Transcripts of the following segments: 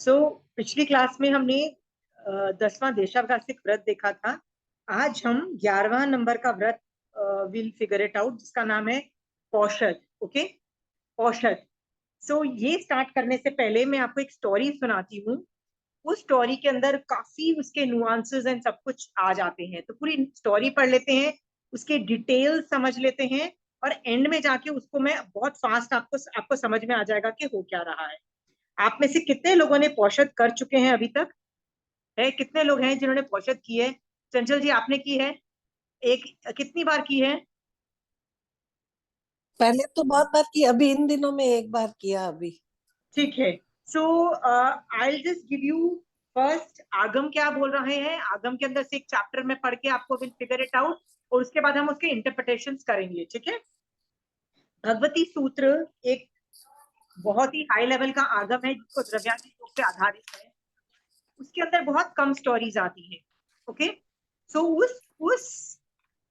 पिछली क्लास में हमने 10वां देशावकाशिक व्रत देखा था। आज हम 11वां नंबर का व्रत विल फिगर इट आउट, जिसका नाम है पौषध। ओके, पौषध। ये स्टार्ट करने से पहले मैं आपको एक स्टोरी सुनाती हूँ। उस स्टोरी के अंदर काफी उसके नुआंसेस एंड सब कुछ आ जाते हैं, तो पूरी स्टोरी पढ़ लेते हैं, उसके डिटेल समझ लेते हैं, और एंड में जाके उसको मैं बहुत फास्ट आपको समझ में आ जाएगा कि हो क्या रहा है। आप में से कितने लोगों ने पौषध कर चुके हैं अभी तक? है कितने लोग हैं जिन्होंने पौषध की है? चंचल जी, आपने की है? एक कितनी बार की है? पहले तो बहुत बार की, अभी इन दिनों में एक बार किया अभी। ठीक है। So I just give you first Agam क्या बोल रहे हैं। आगम के अंदर से एक चैप्टर में पढ़ के आपको विल फिगर इट आउट, और उसके बाद हम उसके इंटरप्रिटेशंस करेंगे। ठीक है। भगवती सूत्र एक बहुत ही हाई लेवल का आगम है, जिसको द्रव्यादि योग पे आधारित है। उसके अंदर बहुत कम स्टोरीज आती है। ओके। सो उस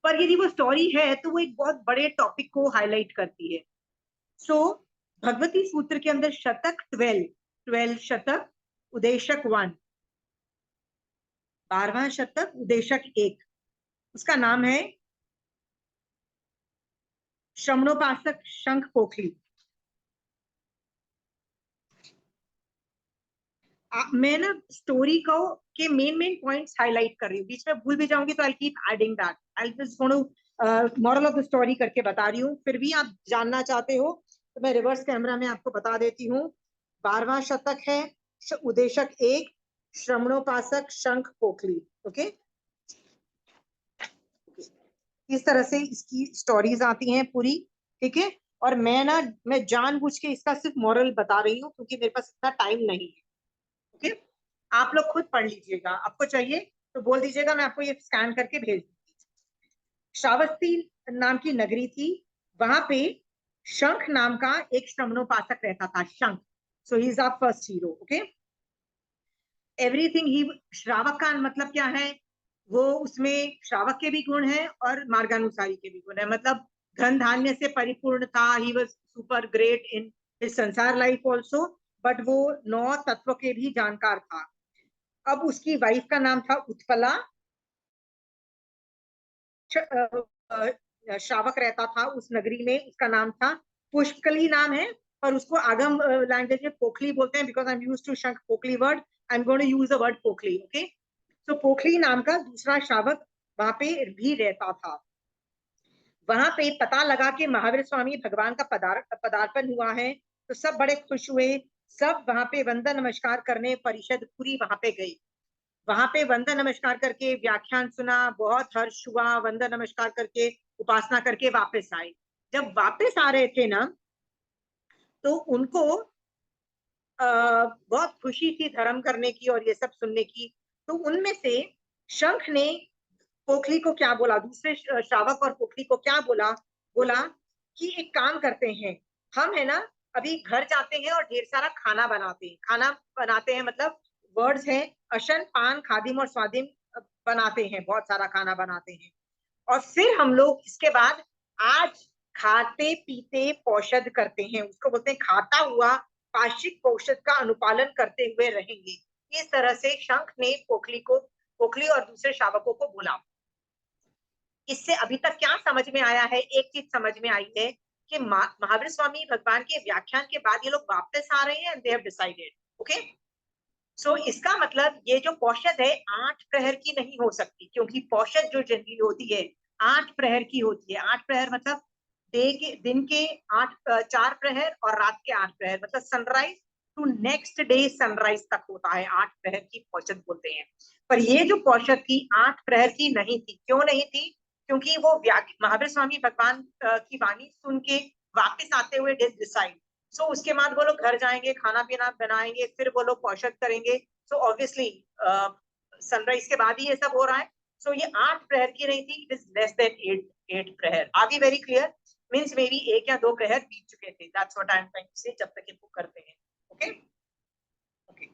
पर यदि वो स्टोरी है तो वो एक बहुत बड़े टॉपिक को हाईलाइट करती है। सो भगवती सूत्र के अंदर शतक 12 शतक, उदेशक 1, 12वां शतक, उदेशक 1। उसका नाम है श्रमणोपासक शंख पोखली। मैं ना स्टोरी को के मेन पॉइंट्स हाईलाइट कर रही हूँ, बीच में भूल भी जाऊंगी तो I keep adding that. I just moral of the story करके बता रही हूँ। फिर भी आप जानना चाहते हो तो मैं रिवर्स कैमरा में आपको बता देती हूँ। 12वां शतक है, उदेशक 1, श्रमणोपासक शंख पोखली। ओके, इस तरह से इसकी स्टोरीज आती हैं पूरी। ठीक है। और मैं जानबूझ के इसका सिर्फ मॉरल बता रही हूँ, क्योंकि मेरे पास इतना टाइम नहीं है। ओके, आप लोग खुद पढ़ लीजिएगा, आपको चाहिए तो बोल दीजिएगा, मैं आपको ये स्कैन करके भेज दूंगी। श्रावस्ती नाम की नगरी थी, वहां पे शंख नाम का एक श्रमणोपासक रहता था। Shankh, so he is our first hero. Okay, everything ही, श्रावक का मतलब क्या है? वो, उसमें श्रावक के भी गुण हैं और मार्गानुसारी के भी गुण है। मतलब धन धान्य से परिपूर्ण था, he was super great in his संसार लाइफ ऑल्सो, बट वो 9 तत्व के भी जानकार था। अब उसकी वाइफ का नाम था उत्पला। श्रावक रहता था उस नगरी में, उसका नाम था पुष्कली नाम है, और उसको आगम लैंग्वेज में पोखली बोलते हैं, because I am use to Shankh Pokhli word. I am going to use the word Pokhli. Okay, so Pokhli नाम का दूसरा श्रावक वहां पे भी रहता था। वहां पे पता लगा कि महावीर स्वामी भगवान का पदार्पण हुआ है, तो सब बड़े खुश हुए। सब वहां पे वंदन नमस्कार करने परिषद पूरी वहां पे गई। वहां पे वंदन नमस्कार करके व्याख्यान सुना, बहुत हर्ष हुआ। वंदन नमस्कार करके उपासना करके वापस आए। जब वापस आ रहे थे ना, तो उनको बहुत खुशी थी धर्म करने की और ये सब सुनने की। तो उनमें से शंख ने पोखली को क्या बोला, दूसरे श्रावक और पोखली को क्या बोला? बोला कि एक काम करते हैं, हम है ना अभी घर जाते हैं और ढेर सारा खाना बनाते हैं। खाना बनाते हैं मतलब वर्ड्स हैं, अशन पान खादिम और स्वादिम, बनाते हैं, बहुत सारा खाना बनाते हैं। और फिर हम लोग इसके बाद आज खाते पीते पौषध करते हैं, उसको बोलते हैं खाता हुआ पाशिक पौषध का अनुपालन करते हुए रहेंगे। इस तरह से शंख ने पोखली और दूसरे शावकों को बोला। इससे अभी तक क्या समझ में आया है? एक चीज समझ में आई है कि महावीर स्वामी भगवान के व्याख्यान के बाद ये लोग वापस आ रहे हैं, and they have decided. Okay, so इसका मतलब ये जो पौषध है 8 प्रहर की नहीं हो सकती, क्योंकि पौषध जो जनरली होती है 8 प्रहर की होती है। 8 प्रहर मतलब दिन के 4 प्रहर और रात के 8 प्रहर, मतलब sunrise to next day sunrise तक होता है। 8 प्रहर की पौषध बोलते हैं। पर ये जो पौषध थी 8 प्रहर की नहीं थी। क्यों नहीं थी? क्योंकि वो महावीर स्वामी भगवान की वाणी सुन के वापिस आते हुए डिसाइड। सो उसके बाद वो लोग घर जाएंगे, खाना पीना बनाएंगे, फिर वो लोग पौषध करेंगे। सो ऑब्वियसली सनराइज के बाद ही ये सब हो रहा है। सो ये 8 प्रहर की नहीं थी, इट इज लेस देन 8 प्रहर। Are we very clear? Means may be 1 या 2 प्रहर बीत चुके थे। That's what I am trying to say, जब तक इनको करते हैं। Okay okay.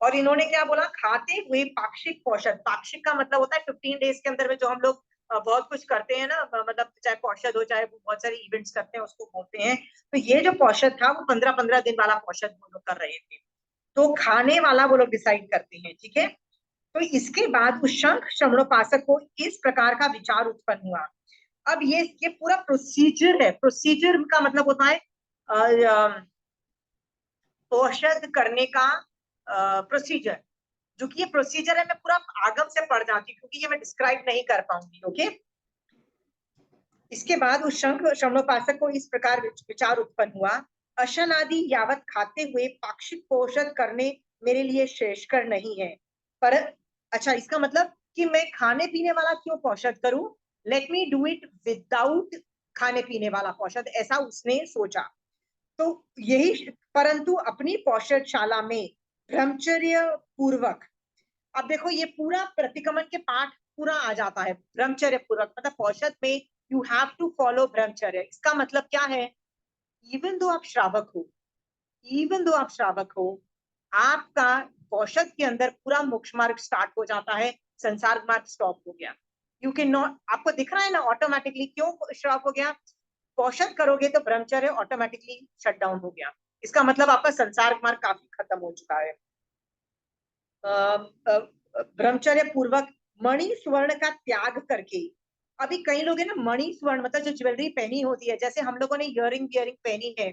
और इन्होंने क्या बोला? खाते हुए पाक्षिक पौषध। पाक्षिक का मतलब होता है 15 डेज के अंदर में जो हम लोग बहुत कुछ करते हैं ना, मतलब चाहे पौषध हो, चाहे बहुत सारे इवेंट्स करते हैं, उसको बोलते हैं। तो ये जो पौषध था वो 15-15 दिन वाला पौषध वो लोग कर रहे थे। तो खाने वाला वो लोग डिसाइड करते हैं, ठीक है। तो इसके बाद उस शंख श्रवणोपासक को इस प्रकार का विचार उत्पन्न हुआ। अब ये पूरा प्रोसीजर है। प्रोसीजर का मतलब होता है औषध करने का प्रोसीजर। जो कि ये प्रोसीजर है, मैं पूरा आगम से पढ़ जाती हूँ क्योंकि ये मैं डिस्क्राइब नहीं कर पाऊंगी, ओके। इसके बाद उस शंख श्रवणोपासक को इस प्रकार विचार उत्पन्न हुआ, अशन आदि यावत खाते हुए पाक्षिक पोषण करने मेरे लिए श्रेयस्कर नहीं है। पर अच्छा, इसका मतलब कि मैं खाने पीने वाला क्यों पोषण करूं, let me do it without खाने पीने वाला पोषण, ऐसा उसने सोचा। तो यही, परंतु अपनी पौषधशाला में ब्रह्मचर्य पूर्वक, अब देखो ये पूरा प्रतिक्रमण के पाठ पूरा आ जाता है, ब्रह्मचर्य पूर्वक मतलब पौषध में यू हैव टू फॉलो ब्रह्मचर्य। इसका मतलब क्या है, इवन दो आप श्रावक हो, इवन दो आप श्रावक हो, आपका पौषध के अंदर पूरा मोक्ष मार्ग स्टार्ट हो जाता है, संसार मार्ग स्टॉप हो गया। यू कैन नॉट, आपको दिख रहा है ना ऑटोमेटिकली क्यों स्टॉप हो गया। पौषध करोगे तो ब्रह्मचर्य ऑटोमेटिकली शट डाउन हो गया, इसका मतलब आपका संसार मार्ग काफी खत्म हो चुका है। ब्रह्मचर्य पूर्वक मणि स्वर्ण का त्याग करके, अभी कई लोग है ना मणि स्वर्ण मतलब जो ज्वेलरी पहनी होती है, जैसे हम लोगों ने इयरिंग बियरिंग पहनी है,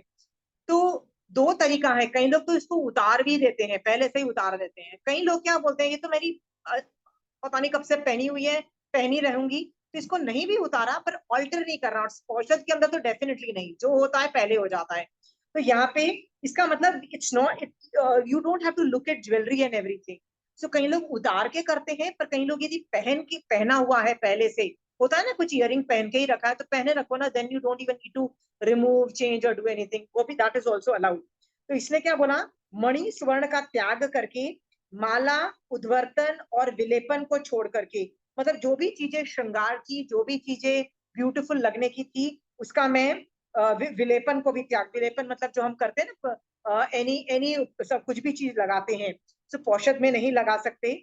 तो दो तरीका है। कई लोग तो इसको उतार भी देते हैं, पहले से ही उतार देते हैं। कई लोग क्या बोलते हैं, ये तो मेरी पता नहीं कब से पहनी हुई है, पहनी रहूंगी, तो इसको नहीं भी उतारा पर ऑल्टर नहीं कर रहा। और औषध के अंदर तो डेफिनेटली नहीं, जो होता है पहले हो जाता है। तो यहाँ पे इसका मतलब it's not, you don't have to look at jewellery and everything. So कई लोग उतार के करते हैं, पर कई लोग यदि पहना हुआ है पहले से, होता है ना कुछ इयरिंग पहन के ही रखा है तो पहने रखो ना, then you don't even need to remove change और डू एनीथिंग, वो भी दैट इज ऑल्सो अलाउड। तो इसलिए क्या बोला, मणि स्वर्ण का त्याग करके, माला उद्वर्तन और विलेपन को छोड़ करके, मतलब जो भी चीजें श्रृंगार की, जो भी चीजें ब्यूटीफुल लगने की थी, उसका मैं विलेपन को भी त्याग, विलेपन मतलब जो हम करते हैं ना, एनी एनी सब कुछ भी चीज लगाते हैं, तो पौषध में नहीं लगा सकते।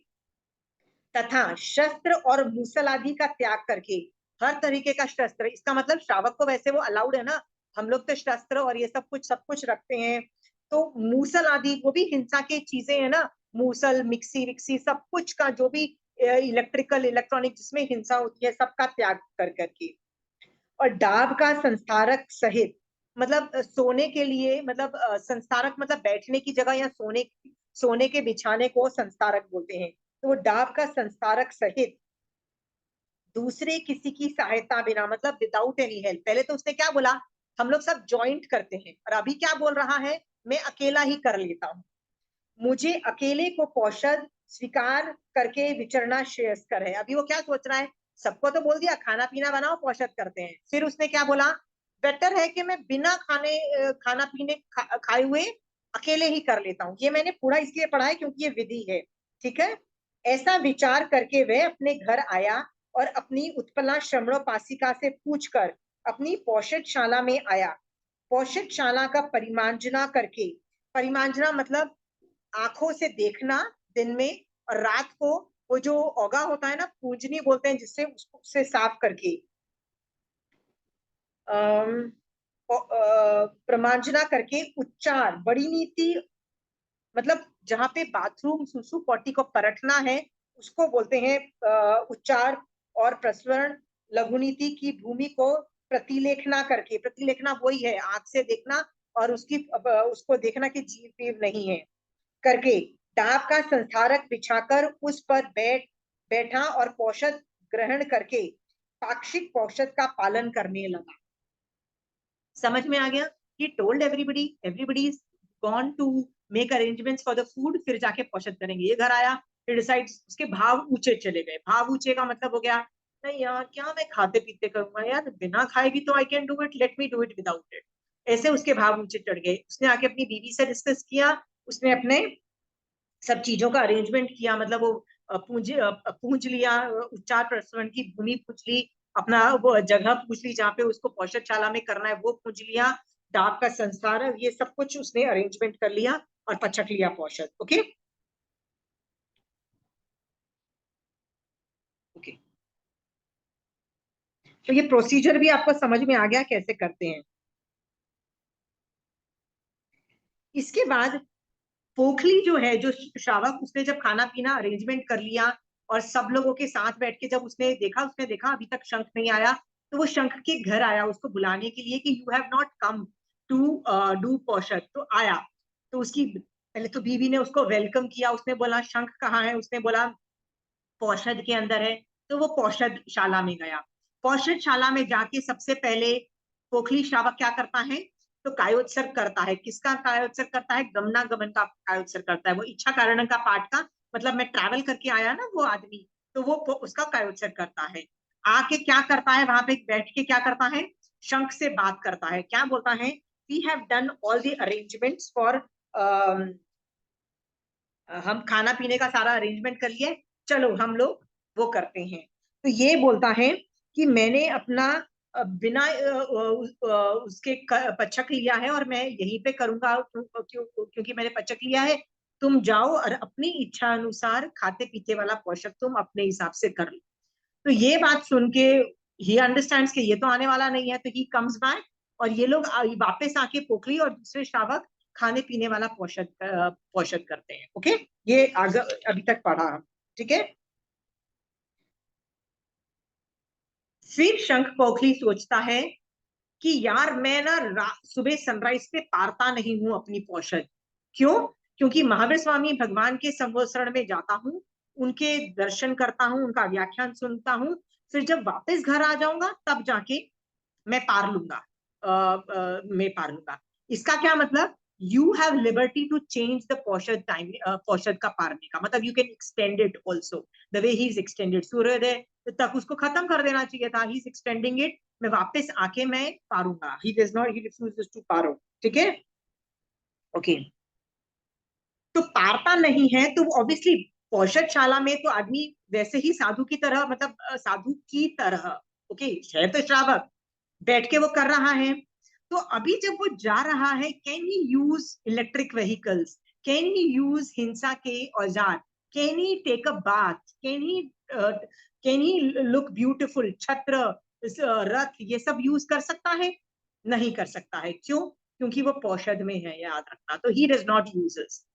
तथा शस्त्र और मूसल आदि का त्याग करके, हर तरीके का शस्त्र, इसका मतलब श्रावक को वैसे वो अलाउड है ना, हम लोग तो शस्त्र और ये सब कुछ रखते हैं। तो मूसल आदि वो भी हिंसा की चीजें है ना, मूसल मिक्सी विक्सी सब कुछ का जो भी इलेक्ट्रिकल इलेक्ट्रॉनिक जिसमें हिंसा होती है सबका त्याग कर करके, और डाब का संस्कारक सहित, मतलब सोने के लिए, मतलब संस्कारक मतलब बैठने की जगह या सोने के बिछाने को संस्कारक बोलते हैं। तो वो डाब का संस्कारक सहित दूसरे किसी की सहायता बिना, मतलब विदाउट एनी हेल्प। पहले तो उसने क्या बोला, हम लोग सब ज्वाइंट करते हैं, और अभी क्या बोल रहा है, मैं अकेला ही कर लेता हूँ, मुझे अकेले को पौषध स्वीकार करके विचरना श्रेयस्कर है। अभी वो क्या सोच रहा है, सबको तो बोल दिया खाना पीना बनाओ पौषध करते हैं, फिर उसने क्या बोला, बेटर है कि मैं बिना खाना पीने खाए हुए अकेले ही कर लेता हूँ। ये मैंने पूरा इसलिए पढ़ा है क्योंकि ये विधि है, ठीक है। ऐसा विचार करके वह अपने घर आया और अपनी उत्पला श्रमणोपासिका से पूछकर अपनी पौषधशाला में आया। पौषधशाला का परिमार्जना करके, परिमार्जना मतलब आंखों से देखना दिन में, और रात को वो जो ओगा होता है ना, पूंजनी बोलते हैं, जिससे उससे साफ करके प्रमार्जना करके उच्चार बड़ी नीति, मतलब जहां पे बाथरूम सुसु पॉटी को परखना है उसको बोलते हैं उच्चार, और प्रसवरण लघुनीति की भूमि को प्रतिलेखना करके, प्रतिलेखना वही है आंख से देखना, और उसको देखना कि जीव वीव नहीं है करके, डाब का संस्कारक बिछाकर उस पर बैठा और पौषध ग्रहण करके पाक्षिक पौषध का पालन करने लगा। समझ में आ गया, he told everybody, everybody is gonna make arrangements for the food, फिर जाके पौषध करेंगे। ये घर आया, फिर डिसाइड, उसके भाव ऊंचे चले गए। भाव ऊंचे का मतलब हो गया, नहीं यार क्या मैं खाते पीते करूंगा यार, बिना खाए भी तो I can do it, let me do it without it. ऐसे उसके भाव ऊंचे चढ़ गए। उसने आके अपनी बीवी से डिस्कस किया, उसने अपने सब चीजों का अरेंजमेंट किया, मतलब वो पूंज लिया, उच्चार प्रसवन की भूमि पूछ ली, अपना वो जगह पूछ ली जहाँ पे उसको पौषधशाला में करना है वो पूछ लिया, डाक का संस्कार है, ये सब कुछ उसने अरेंजमेंट कर लिया और पचक लिया पौषध। ओके ओके, तो ये प्रोसीजर भी आपको समझ में आ गया कैसे करते हैं। इसके बाद पोखली जो है, जो श्रावक, उसने जब खाना पीना अरेंजमेंट कर लिया और सब लोगों के साथ बैठ के जब उसने देखा अभी तक शंख नहीं आया, तो वो शंख के घर आया उसको बुलाने के लिए कि you have not come to do paushadh. तो आया, तो उसकी पहले तो बीवी ने उसको वेलकम किया, उसने बोला शंख कहाँ है, उसने बोला पौषद के अंदर है। तो वो पौषदशाला में गया। पौषदशाला में जाके सबसे पहले पोखली श्रावक क्या करता है, तो कायोत्सर्ग करता है। किसका कायोत्सर्ग करता है? गमनागमन का कायोत्सर्ग करता है। वो इच्छा कारण का पाठ का, मतलब मैं ट्रैवल करके आया ना वो आदमी, तो वो उसका कायोत्सर्ग करता है। आके क्या करता है, वहां पे बैठ के क्या करता है, शंख से बात करता है। क्या बोलता है? We have done all the arrangements for, हम खाना पीने का सारा अरेंजमेंट कर लिया, चलो हम लोग वो करते हैं। तो ये बोलता है कि मैंने अपना बिना उसके पचक लिया है और मैं यहीं पे करूंगा, क्योंकि मैंने पचक लिया है। तुम जाओ और अपनी इच्छा अनुसार खाते पीते वाला पोषक तुम अपने हिसाब से कर लो। तो ये बात सुन के ही अंडरस्टैंड्स कि ये तो आने वाला नहीं है, तो ही कम्स बैक, और ये लोग वापस आके पोखली और दूसरे श्रावक खाने पीने वाला पोषक करते हैं। ओके, ये आगे अभी तक पढ़ा हम, ठीक है। फिर शंख पोखली सोचता है कि यार मैं ना सुबह सनराइज पे पारता नहीं हूं अपनी पौषध। क्यों? क्योंकि महावीर स्वामी भगवान के संवत्सरण में जाता हूँ, उनके दर्शन करता हूँ, उनका व्याख्यान सुनता हूँ, फिर जब वापस घर आ जाऊंगा तब जाके मैं पार लूंगा, मैं पार लूंगा। इसका क्या मतलब? You have liberty to change the paushadh time, पौषद का पारने का मतलब you can extend it also the way he is extended. सूर्योदय तक उसको खत्म कर देना चाहिए था, ही इज एक्सटेंडिंग इट। मैं वापस आके मैं पारूंगा, he does not, he refuses to पारो, ठीक है। ओके, तो पारता नहीं है तो ऑब्वियसली पौषदशाला में तो आदमी वैसे ही साधु की तरह, मतलब साधु की तरह, ओके, है तो श्रावक, बैठ के वो कर रहा है। तो अभी जब वो जा रहा है, can he use electric vehicles, can he use हिंसा के औजार, can he take a bath, can he look beautiful, छत्र, रथ, ये सब यूज कर सकता है? नहीं कर सकता है। क्यों? क्योंकि वो पौषद में है, याद रखना। तो ही does not uses.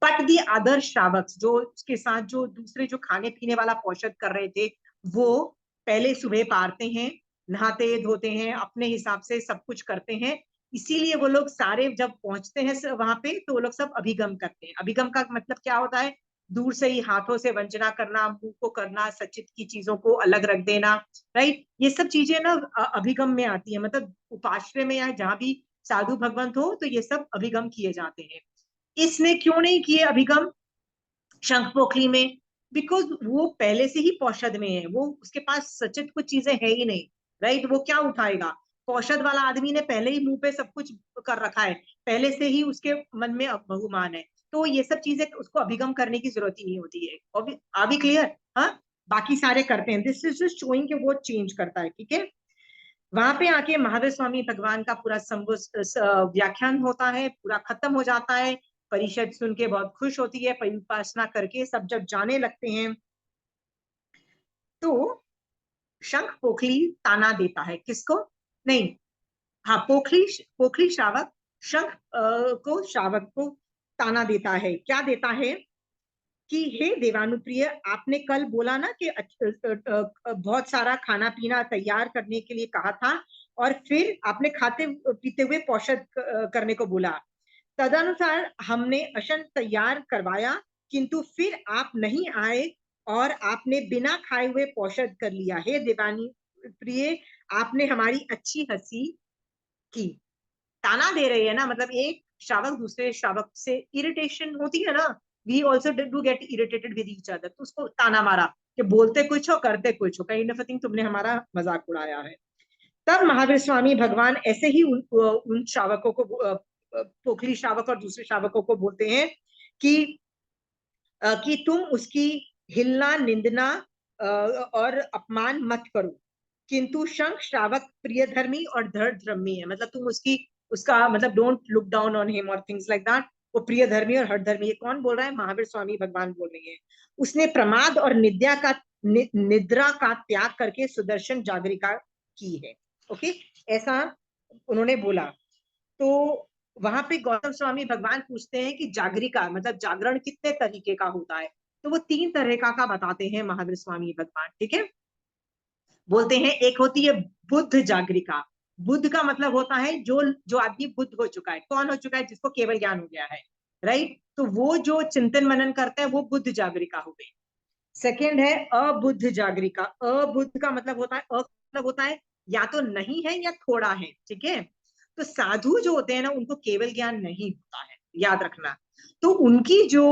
But the other श्रावक, जो उसके साथ जो दूसरे जो खाने पीने वाला पौषद कर रहे थे, वो पहले सुबह पारते हैं, नहाते धोते हैं, अपने हिसाब से सब कुछ करते हैं। इसीलिए वो लोग सारे जब पहुंचते हैं वहां पे, तो वो लोग सब अभिगम करते हैं। अभिगम का मतलब क्या होता है? दूर से ही हाथों से वंचना करना, मुंह को करना, सचित की चीजों को अलग रख देना, राइट। ये सब चीजें ना अभिगम में आती है, मतलब उपाश्रय में या जहां भी साधु भगवंत हो, तो ये सब अभिगम किए जाते हैं। इसने क्यों नहीं किए अभिगम शंख पोखली में? बिकॉज वो पहले से ही पौषद में है, वो उसके पास सचित कुछ चीजें है ही नहीं, राइट। वो क्या उठाएगा? पौषद वाला आदमी ने पहले ही मुंह पे सब कुछ कर रखा है, पहले से ही उसके मन में बहुमान है, तो ये सब चीजें उसको अभिगम करने की जरूरत ही नहीं होती है। अभी क्लियर? हाँ, बाकी सारे करते हैं। दिस इज जस्ट शोइंग कि वो चेंज करता है, ठीक है। वहां पे आके महावीर स्वामी भगवान का पूरा व्याख्यान होता है, पूरा खत्म हो जाता है। परिषद सुन के बहुत खुश होती है, परिउपासना करके सब जब जाने लगते हैं, तो शंख पोखली ताना देता है। किसको? नहीं, हाँ, पोखली पोखली श्रावक शंख को, श्रावक को ताना देता है। क्या देता है कि हे देवानुप्रिय, आपने कल बोला ना कि बहुत सारा खाना पीना तैयार करने के लिए कहा था, और फिर आपने खाते पीते हुए पौषद करने को बोला। तदनुसार हमने अशन तैयार करवाया, किंतु फिर आप नहीं आए और आपने बिना खाए हुए पौषद कर लिया। हे देवानी प्रिय, आपने हमारी अच्छी हंसी की। ताना दे रही है ना, मतलब एक श्रावक दूसरे श्रावक से इरिटेशन होती है ना, we also do get irritated with each other, तो उसको ताना मारा कि बोलते कुछ हो करते कुछ हो, काइंड ऑफ थिंग, तुमने हमारा मजाक उड़ाया है। तब महावीर स्वामी भगवान ऐसे ही उन श्रावकों को, पोखली श्रावक और दूसरे श्रावकों को बोलते हैं कि तुम उसकी हिलना निंदना और अपमान मत करो, किंतु शंख श्रावक प्रियधर्मी और धर्मधर्मी है। मतलब तुम उसका मतलब don't look down on him और थिंग्स लाइक दैट। वो प्रियधर्मी और हठधर्मी है। कौन बोल रहा है? महावीर स्वामी भगवान बोल रहे हैं। उसने प्रमाद और निद्रा का त्याग करके सुदर्शन जागरिका की है। ओके, ऐसा उन्होंने बोला। तो वहां पे गौतम स्वामी भगवान पूछते हैं कि जागरिका मतलब जागरण कितने तरीके का होता है, तो वो 3 तरह का बताते हैं महावीर स्वामी भगवान। ठीक है, बोलते हैं एक होती है बुद्ध जागरिका। बुद्ध का मतलब होता है जो जो आदमी बुद्ध हो चुका है। कौन हो चुका है? जिसको केवल ज्ञान हो गया है, राइट। तो वो जो चिंतन मनन करता है वो बुद्ध जागरिका हो गई। सेकंड है अबुद्ध जागरिका। अबुद्ध का मतलब होता है, मतलब होता है या तो नहीं है या थोड़ा है। ठीक है, तो साधु जो होते हैं ना उनको केवल ज्ञान नहीं होता है, याद रखना। तो उनकी जो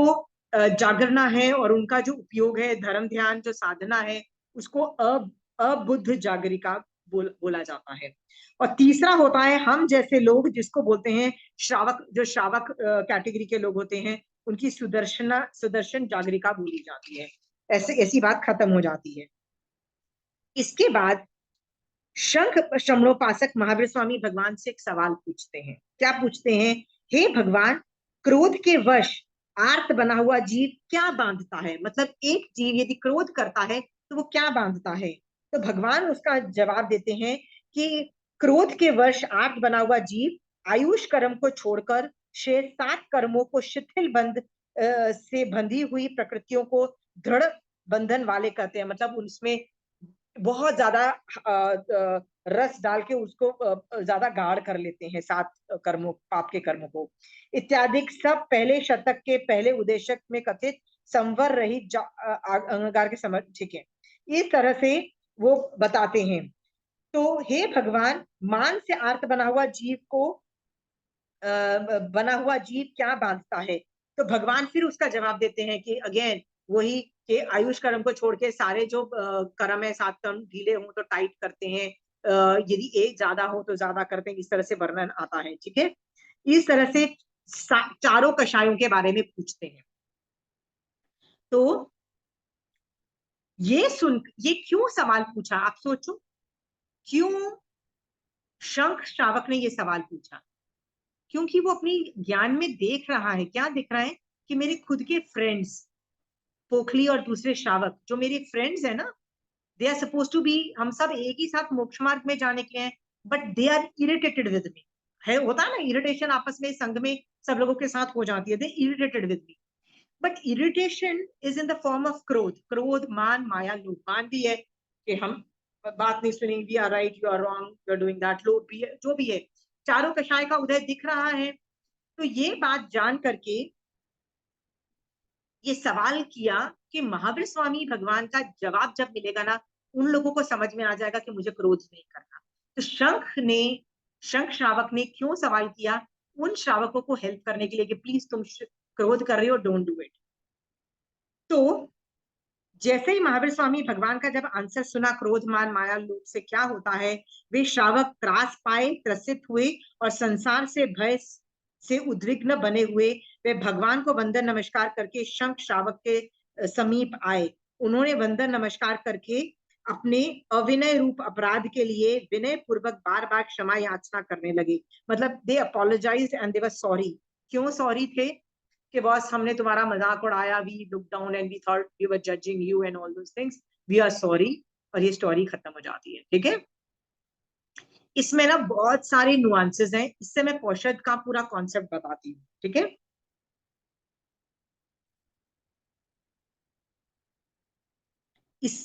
जागरणा है और उनका जो उपयोग है, धर्म ध्यान जो साधना है, उसको अबुद्ध जागरिका बोला जाता है। और तीसरा होता है हम जैसे लोग, जिसको बोलते हैं श्रावक। जो श्रावक कैटेगरी के लोग होते हैं उनकी सुदर्शन जागरिका बोली जाती है। ऐसे ऐसी बात खत्म हो जाती है। इसके बाद शंख शमनोपासक महावीर स्वामी भगवान से एक सवाल पूछते हैं। क्या पूछते हैं? हे भगवान, क्रोध के वश आर्त बना हुआ जीव क्या बांधता है? मतलब एक जीव यदि क्रोध करता है तो वो क्या बांधता है? तो भगवान उसका जवाब देते हैं कि क्रोध के वश आर्त बना हुआ जीव आयुष कर्म को छोड़कर शेष 7 कर्मों को शिथिल बंध से बंधी हुई प्रकृतियों को दृढ़ बंधन वाले कहते हैं। मतलब उसमें बहुत ज्यादा रस डाल के उसको ज्यादा गाढ़ कर लेते हैं 7 कर्मों, पाप के कर्मों को इत्यादि। सब पहले शतक के पहले उद्देशक में कथित संवर रहित अहंकार के समझ। ठीक है, इस तरह से वो बताते हैं। तो हे भगवान, मान से आर्त बना हुआ जीव क्या बांधता है? तो भगवान फिर उसका जवाब देते हैं कि अगेन वही, कि आयुष कर्म को छोड़ के सारे जो कर्म है 7 कर्म ढीले हों तो टाइट करते हैं, यदि एक ज्यादा हो तो ज्यादा करते हैं। इस तरह से वर्णन आता है। ठीक है, इस तरह से चारों कषायों के बारे में पूछते हैं। तो ये क्यों सवाल पूछा, आप सोचो। क्यों शंख श्रावक ने ये सवाल पूछा? क्योंकि वो अपनी ज्ञान में देख रहा है, क्या देख रहा है? कि मेरे खुद के फ्रेंड्स पोखली और दूसरे श्रावक जो मेरे फ्रेंड्स है ना, they are suppose to be, हम सब एक ही साथ मोक्ष मार्ग में जाने के हैं, but they are irritated with me. है, होता है ना इरिटेशन आपस में, संघ में सब लोगों के साथ हो जाती है। They irritated with me, but irritation is in the form of krodh. क्रोध, मान, माया, लोभ। मान भी है कि हम बात नहीं सुनेंगे, we are right, you are wrong, you are doing that. लोभ भी है, जो भी है। चारों कषाय का उदय दिख रहा है। तो ये बात जान करके ये सवाल किया कि महावीर स्वामी भगवान का जवाब जब मिलेगा ना, उन लोगों को समझ में आ जाएगा कि मुझे क्रोध नहीं करना। तो शंख श्रावक ने क्यों सवाल किया? उन श्रावकों को हेल्प करने के लिए कि प्लीज तुम क्रोध कर रहे हो, डोंट डू इट। तो जैसे ही महावीर स्वामी भगवान का जब आंसर सुना, क्रोध, मान, माया, लोभ से क्या होता है, वे श्रावक त्रास पाए, त्रसित हुए और संसार से भय से उद्विग्न बने हुए वे भगवान को वंदन नमस्कार करके शंख श्रावक के समीप आए। उन्होंने वंदन नमस्कार करके अपने अविनय रूप अपराध के लिए विनय पूर्वक बार बार क्षमा याचना करने लगे। मतलब they apologised and they were sorry. क्यों सॉरी थे? कि बॉस हमने तुम्हारा मजाक उड़ाया, we look down and we thought we were judging you and all those things, we are sorry. और ये स्टोरी खत्म हो जाती है। ठीक है, इसमें ना बहुत सारे नुआंसेस हैं, इससे मैं पौषध का पूरा कॉन्सेप्ट बताती हूँ। ठीक है,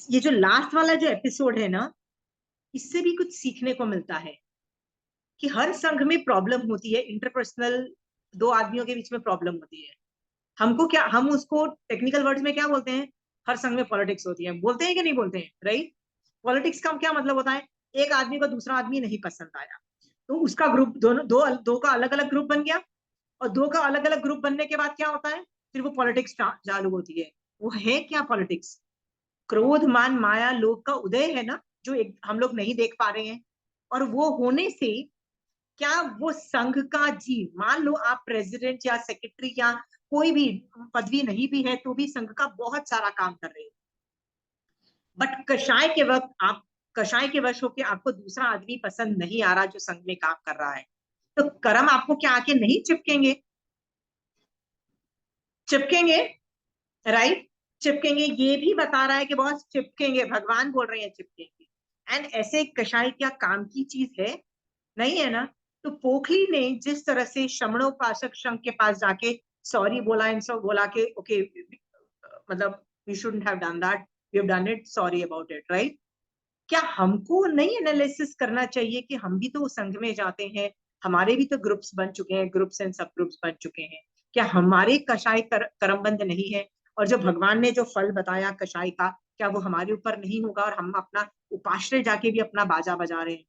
ये जो लास्ट वाला जो एपिसोड है ना, इससे भी कुछ सीखने को मिलता है कि हर संघ में प्रॉब्लम होती है, इंटरपर्सनल दो आदमियों के बीच में प्रॉब्लम होती है। हमको क्या, हम उसको टेक्निकल वर्ड्स में क्या बोलते हैं? हर संघ में पॉलिटिक्स होती है, बोलते हैं कि नहीं बोलते हैं, राइट? पॉलिटिक्स का क्या मतलब होता है? एक आदमी को दूसरा आदमी नहीं पसंद आया, तो उसका ग्रुप, दोनों दो का अलग अलग ग्रुप बन गया। और दो का अलग अलग ग्रुप बनने के बाद क्या होता है? फिर वो पॉलिटिक्स चालू होती है। वो है क्या पॉलिटिक्स? क्रोध, मान, माया, लोभ का उदय है ना, जो एक हम लोग नहीं देख पा रहे हैं। और वो होने से क्या वो संघ का जीव, मान लो आप प्रेसिडेंट या सेक्रेटरी या कोई भी पदवी नहीं भी है तो भी संघ का बहुत सारा काम कर रहे हो, बट कषाय के वश होके आपको दूसरा आदमी पसंद नहीं आ रहा जो संघ में काम कर रहा है, तो कर्म आपको क्या आके नहीं चिपकेंगे? चिपकेंगे, राइट? चिपकेंगे। ये भी बता रहा है कि बहुत चिपकेंगे, भगवान बोल रहे हैं चिपकेंगे। एंड ऐसे कषाय क्या काम की चीज है? नहीं है ना। तो पोखली ने जिस तरह से श्रमणोपासक संघ के पास जाके सॉरी बोला, इन सब बोला के ओके, मतलब we shouldn't have done that, we have done it, sorry about it, right? क्या हमको नहीं एनालिसिस करना चाहिए कि हम भी तो संघ में जाते हैं, हमारे भी तो ग्रुप्स बन चुके हैं, ग्रुप्स एंड सब ग्रुप्स बन चुके हैं, क्या हमारे कषाय कर्मबंध नहीं है? और जो भगवान ने जो फल बताया कषाय का, क्या वो हमारे ऊपर नहीं होगा? और हम अपना उपाश्रय जाके भी अपना बाजा बजा रहे हैं,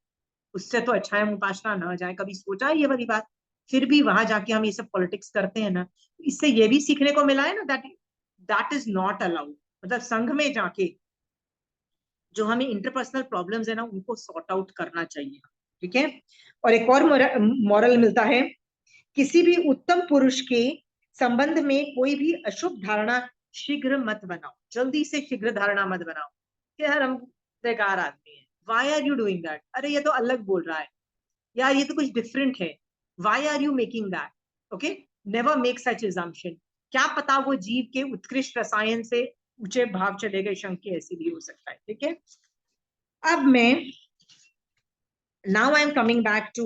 उससे तो अच्छा है हम उपासना न जाए। कभी सोचा है ये वाली बात? फिर भी वहां जाके हम ये सब पॉलिटिक्स करते हैं ना, इससे ये भी सीखने को मिला है ना, that that is not allowed. मतलब संघ में जाके जो हमें इंटरपर्सनल प्रॉब्लम्स है ना, उनको सॉर्ट आउट करना चाहिए, ठीक है? और एक और मॉरल मिलता है, किसी भी उत्तम पुरुष के संबंध में कोई भी अशुभ धारणा शीघ्र मत बनाओ, जल्दी से शीघ्र धारणा मत बनाओ कि यार हम बेकार आदमी है, why are you doing that, अरे ये तो अलग बोल रहा है, यार ये तो कुछ डिफरेंट है, why are you making that, okay? Never make such assumption. क्या पता वो जीव के उत्कृष्ट रसायन से ऊंचे भाव चले गए, शंख के ऐसे भी हो सकता है, ठीक है? अब मैं now I'm coming back to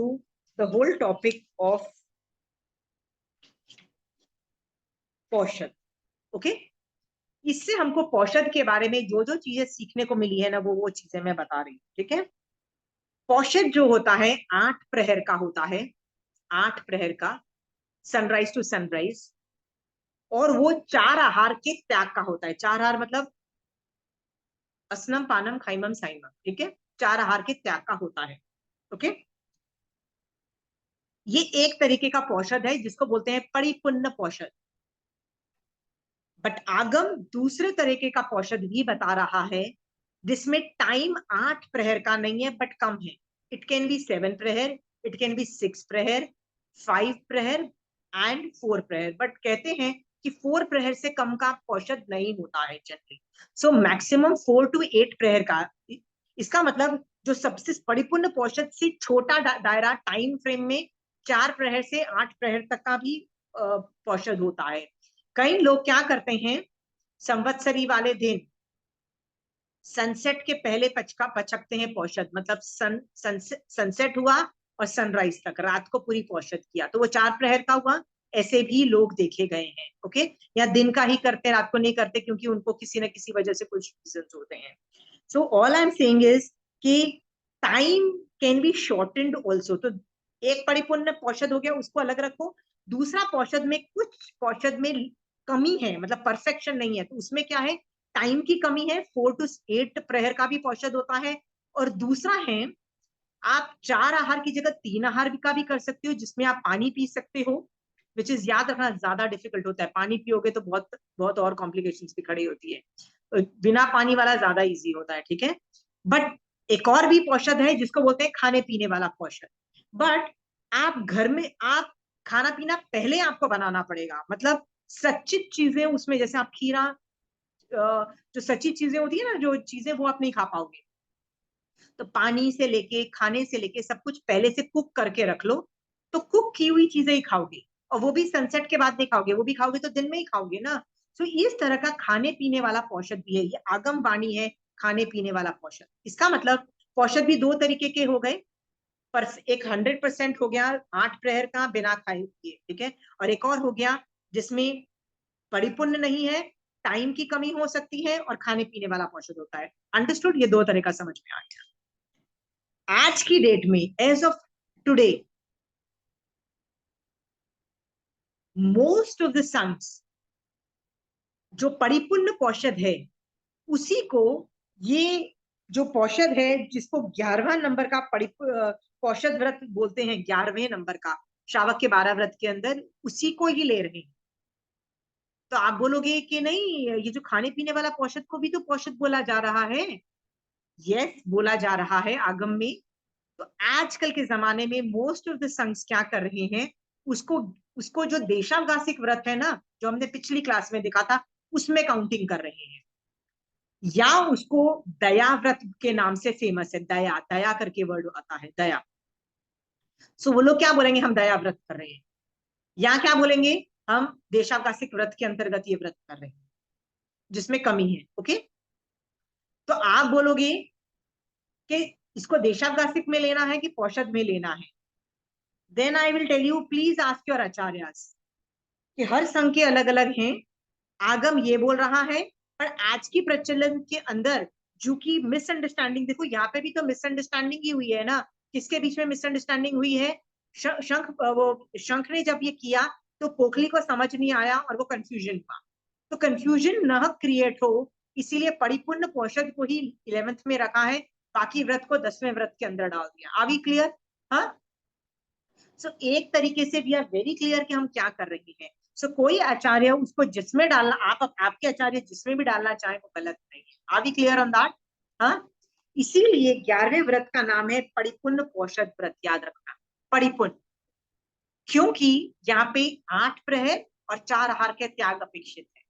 the whole topic of paushadh, okay? इससे हमको पौषध के बारे में जो जो चीजें सीखने को मिली है ना, वो चीजें मैं बता रही हूँ, ठीक है? पौषध जो होता है 8 प्रहर का होता है, 8 प्रहर का, सनराइज टू सनराइज, और वो 4 आहार के त्याग का होता है। 4 आहार मतलब असनम, पानम, खाइमम, साइमम, ठीक है? 4 आहार के त्याग का होता है, ओके? ये एक तरीके का पौषध है जिसको बोलते हैं परिपुण्य पौषध। बट आगम दूसरे तरीके का पौषध भी बता रहा है जिसमें टाइम 8 प्रहर का नहीं है बट कम है। इट कैन बी 7 प्रहर, इट कैन बी 6 प्रहर, 5 प्रहर एंड 4 प्रहर, बट कहते हैं कि 4 प्रहर से कम का पौषध नहीं होता है जनरली। सो मैक्सिमम 4 to 8 प्रहर का। इसका मतलब जो सबसे परिपूर्ण पौषध से छोटा दायरा टाइम फ्रेम में 4 प्रहर से 8 प्रहर तक का भी पौषध होता है। कई लोग क्या करते हैं, संवत्सरी वाले दिन सनसेट के पहले पचकते हैं पौषध, मतलब सनसेट हुआ और सनराइज तक रात को पूरी पौषध किया, तो वो 4 प्रहर का हुआ। ऐसे भी लोग देखे गए हैं, ओके? या दिन का ही करते, रात को नहीं करते, क्योंकि उनको किसी न किसी वजह से कुछ रीजंस होते हैं। So all I am saying is कि time can be shortened also. तो एक परिपूर्ण पौषध हो गया, उसको अलग रखो। दूसरा पौषध में कुछ पौषध में कमी है, मतलब परफेक्शन नहीं है, तो उसमें क्या है, टाइम की कमी है। 4 to 8 प्रहर का भी पौषध होता है। और दूसरा है, आप 4 आहार की जगह 3 आहार का भी कर सकते हो, जिसमें आप पानी पी सकते हो, विच इज, याद रखना, ज्यादा डिफिकल्ट होता है। पानी पियोगे तो बहुत बहुत और कॉम्प्लिकेशंस भी खड़ी होती है, तो बिना पानी वाला ज्यादा इजी होता है, ठीक है? बट एक और भी पौषध है जिसको बोलते हैं खाने पीने वाला पौषध। बट आप घर में, आप खाना पीना पहले आपको बनाना पड़ेगा, मतलब सच्चित चीजें उसमें, जैसे आप खीरा, जो सच्ची चीजें होती है ना, जो चीजें वो आप नहीं खा पाओगे। तो पानी से लेके खाने से लेके सब कुछ पहले से कुक करके रख लो, तो कुक की हुई चीजें ही खाओगे। और वो भी सनसेट के बाद नहीं खाओगे, वो भी खाओगे तो दिन में ही खाओगे ना। तो इस तरह का खाने पीने वाला पौषध भी है, ये आगम वाणी है, खाने पीने वाला पौषध। इसका मतलब पौषध भी 2 तरीके के हो गए, पर एक 100% हो गया 8 प्रहर का बिना खाए पिए, ठीक है? और एक और हो गया जिसमें परिपूर्ण नहीं है, टाइम की कमी हो सकती है, और खाने पीने वाला पौषध होता है। अंडरस्टूड? ये 2 तरह का समझ में आ गया। आज की डेट में, as of today, most of the sons जो परिपूर्ण पौषध है, उसी को, ये जो पौषध है जिसको 11वां नंबर का पौषध व्रत बोलते हैं, 11वें नंबर का श्रावक के 12 व्रत के अंदर, उसी को ही ले रहे हैं। तो आप बोलोगे कि नहीं, ये जो खाने पीने वाला पौषध को भी तो पौषध बोला जा रहा है। यस, बोला जा रहा है आगम में। तो आजकल के जमाने में मोस्ट ऑफ द संघ्स क्या कर रहे हैं, उसको उसको जो देशावगासिक व्रत है ना, जो हमने पिछली क्लास में देखा था, उसमें काउंटिंग कर रहे हैं, या उसको दया व्रत के नाम से फेमस है। दया, दया करके वर्ड आता है, दया। सो वो लोग क्या बोलेंगे, हम दया व्रत कर रहे हैं, या क्या बोलेंगे, हम देशावगासिक व्रत के अंतर्गत ये व्रत कर रहे हैं, जिसमें कमी है, ओके? तो आप बोलोगे कि इसको देशावगासिक में लेना है कि पौषध में लेना है? Then I will tell you, please ask your Acharyas, कि हर संघ के अलग अलग हैं। आगम ये बोल रहा है, पर आज की प्रचलन के अंदर जो की मिसअंडरस्टैंडिंग, देखो यहाँ पे भी तो मिसअंडरस्टैंडिंग ही हुई है ना। किसके बीच में मिसअंडरस्टैंडिंग हुई है? शंख ने जब ये किया तो पोखली को समझ नहीं आया और वो कंफ्यूजन हुआ। तो कंफ्यूजन न क्रिएट हो, इसीलिए परिपूर्ण पोषद को ही 11th में रखा है, बाकी व्रत को 10वें व्रत के अंदर डाल दिया। Are we clear? हाँ। सो एक तरीके से वी आर वेरी क्लियर कि हम क्या कर रहे हैं। सो कोई आचार्य उसको जिसमें डालना, आपके आचार्य जिसमें भी डालना चाहे वो गलत नहीं है। Are we clear on that? हाँ। इसीलिए 11वें व्रत का नाम है परिपूर्ण पोषद व्रत, याद रखना, परिपूर्ण। क्योंकि यहाँ पे 8 प्रहर और 4 आहार के त्याग अपेक्षित है।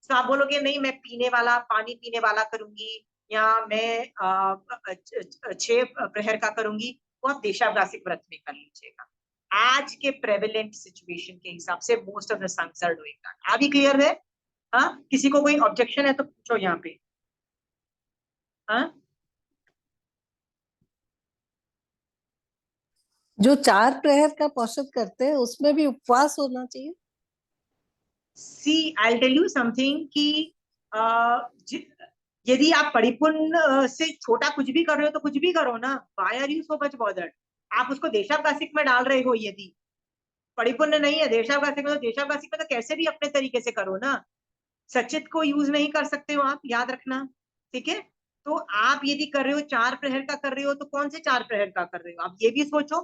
तो आप बोलोगे नहीं मैं पीने वाला, पानी पीने वाला करूंगी, या मैं 6 प्रहर का करूंगी, वो आप देशावकाशिक व्रत में कर लीजिएगा। आज के प्रेवलेंट सिचुएशन के हिसाब से मोस्ट ऑफ द संघ आर डूइंग दैट। अभी क्लियर है? हाँ, किसी को कोई ऑब्जेक्शन है तो पूछो यहाँ पे। हाँ, जो 4 प्रहर का पोषद करते हैं उसमें भी उपवास होना चाहिए? सी आई टेल यू समथिंग कि यदि आप परिपूर्ण से छोटा कुछ भी कर रहे हो तो कुछ भी करो ना, why are you so much bothered? आप उसको देशावकाशिक में डाल रहे हो, यदि परिपूर्ण नहीं है देशावकाशिक में, तो देशावकाशिक में तो कैसे भी अपने तरीके से करो ना। सचित को यूज नहीं कर सकते हो आप, याद रखना। ठीक है? तो आप यदि कर रहे हो 4 प्रहर का कर रहे हो, तो कौन से 4 प्रहर का कर रहे हो, आप ये भी सोचो।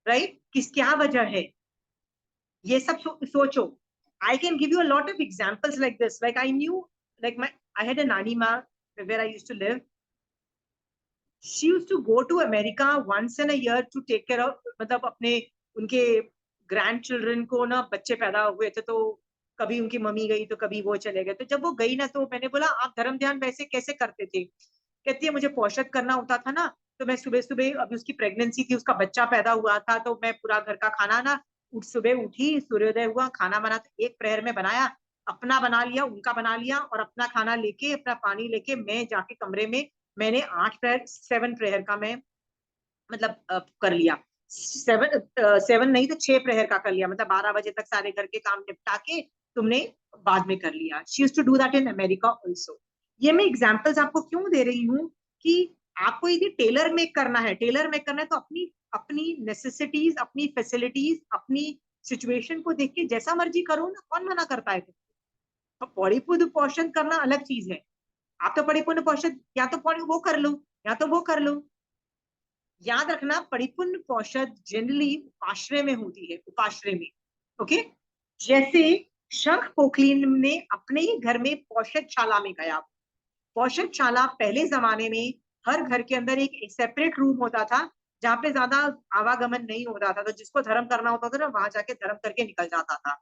राइट? किस क्या वजह है, ये सब सोचो। I can give you a lot of examples like this. Like I knew, like I had a nani ma where I used to live. She used to go to America once in a year to take care of, मतलब अपने उनके grand children को ना बच्चे पैदा हुए थे, तो कभी उनकी मम्मी गई तो कभी वो चले गए। तो जब वो गई ना, तो मैंने बोला आप धर्म ध्यान वैसे कैसे करते थे? कहती है मुझे पोषद करना होता था ना, तो मैं सुबह सुबह, अभी उसकी प्रेगनेंसी थी, उसका बच्चा पैदा हुआ था, तो मैं पूरा घर का खाना ना, सुबह उठी, सूर्योदय हुआ, खाना बना, एक प्रहर में बनाया, अपना बना लिया, उनका बना लिया, और अपना खाना लेके, अपना पानी लेके मैं जाके कमरे में, मैंने 8 प्रहर, 7 प्रहर का मैं मतलब कर लिया। 7 नहीं तो 6 प्रहर का कर लिया, मतलब 12 बजे तक सारे घर के काम निपटा के तुमने बाद में कर लिया। She used to do that in America also. ये मैं एग्जांपल्स आपको क्यों दे रही हूँ कि आपको यदि टेलर मेक करना है, टेलर मेक करना है, तो अपनी अपनी नेसेसिटीज, अपनी फैसिलिटीज, अपनी सिचुएशन को देख के जैसा मर्जी करो ना, कौन मना करता है? तो परिपूर्ण पोषण करना अलग चीज है। आप तो परिपूर्ण पोषण या तो वो कर लो, या तो वो कर लो। याद रखना, परिपूर्ण पोषद जनरली उपाश्रय में होती है, उपाश्रय में। ओके? जैसे शंख पोखली ने अपने ही घर में पौषदशाला में गया। पौषदशाला पहले जमाने में हर घर के अंदर एक सेपरेट रूम होता था, जहाँ पे ज्यादा आवागमन नहीं होता था, तो जिसको धर्म करना होता था ना, वहां जाके धर्म करके निकल जाता था।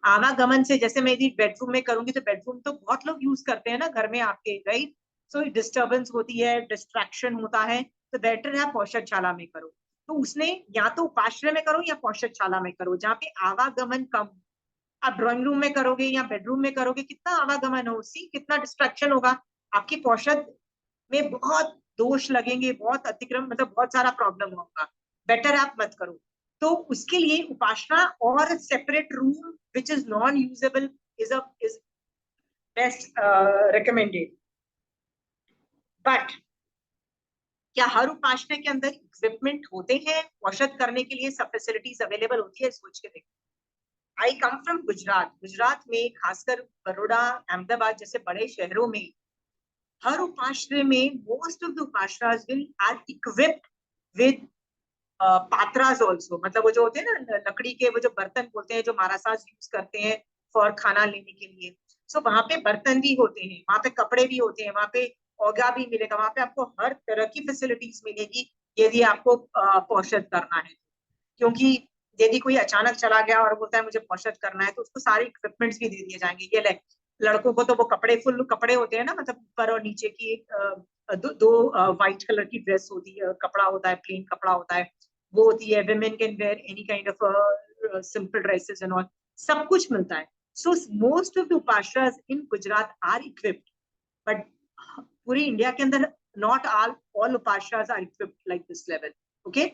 आवागमन से, जैसे मैं यदि बेडरूम में करूंगी, तो बेडरूम तो बहुत लोग यूज करते हैं ना घर में आपके, राइट? सो डिस्टर्बेंस होती है, डिस्ट्रैक्शन होता है, तो बेटर है पौषदशाला में करो। तो उसने या तो उपाश्रय में करो या पौषदशाला में करो, जहाँ पे आवागमन कम। आप ड्राइंग रूम में करोगे या बेडरूम में करोगे, कितना आवागमन हो, सी कितना डिस्ट्रैक्शन होगा। आपकी पौषद में बहुत दोष लगेंगे, बहुत अतिक्रम, मतलब बहुत सारा प्रॉब्लम होगा। बेटर आप मत करो। तो उसके लिए उपासना और separate room which is non usable is best recommended. But क्या हर उपासना के अंदर इक्विपमेंट होते हैं औषध करने के लिए, सब फैसिलिटीज अवेलेबल होती है? सोच के देखो। आई कम फ्रॉम गुजरात। गुजरात में खासकर बड़ोड़ा, अहमदाबाद जैसे बड़े शहरों में हर उपाश्रय में most of the upashrayas will are equipped with patras also, मतलब वो जो होते हैं ना लकड़ी के, वो जो बर्तन बोलते हैं, जो महाराज यूज करते हैं फॉर खाना लेने के लिए। सो वहां पे बर्तन भी होते हैं, वहां पे कपड़े भी होते हैं, वहां पे औगा भी मिलेगा, वहां पे आपको हर तरह की फैसिलिटीज मिलेगी यदि आपको पोषद करना है। क्योंकि यदि कोई अचानक चला गया और बोलता है मुझे पोषद करना है, तो उसको सारे इक्विपमेंट्स भी दे दिए जाएंगे। ये ले, लड़कों को तो वो कपड़े, फुल कपड़े होते हैं ना, मतलब ऊपर और नीचे की दो व्हाइट कलर की ड्रेस होती है, कपड़ा होता है, प्लेन कपड़ा होता है, वो होती है। Women can wear any kind of simple dresses and all, सब कुछ मिलता है। So most of the upashrayas in Gujarat are equipped, but पूरी इंडिया के अंदर not all all upashrayas are equipped like this level. Okay?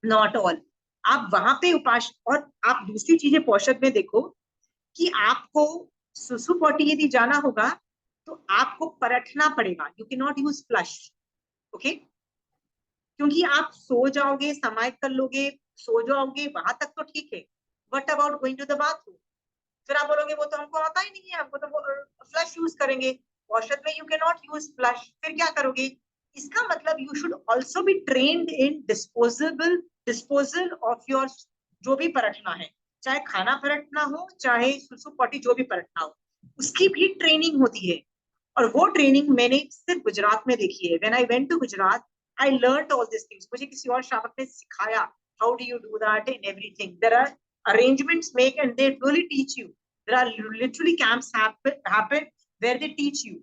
Not all. आप वहां पे उपाश, और आप दूसरी चीजें पौषध में देखो कि आपको सुसु पॉटी यदि जाना होगा तो आपको परखना पड़ेगा, you can not use flush. Okay, क्योंकि आप सो जाओगे, समाहित कर लोगे, सो जाओगे, वहां तक तो ठीक है। What about going to the bathroom? फिर आप बोलोगे वो तो हमको आता ही नहीं है, हमको तो फ्लश यूज करेंगे। औषध में you can not use flush, फिर क्या करोगे? इसका मतलब you should also be trained in disposal of your, जो भी परखना है, चाहे खाना परखना हो, चाहे सुसु पॉटी, जो भी परखना हो, उसकी भी ट्रेनिंग होती है। और वो ट्रेनिंग मैंने सिर्फ गुजरात में देखी है। When I went to Gujarat, I learn all this things. मुझे किसी और शावक ने सिखाया how do you do that in everything. There are arrangements make and they really teach you. There are literally camps happen where they teach you.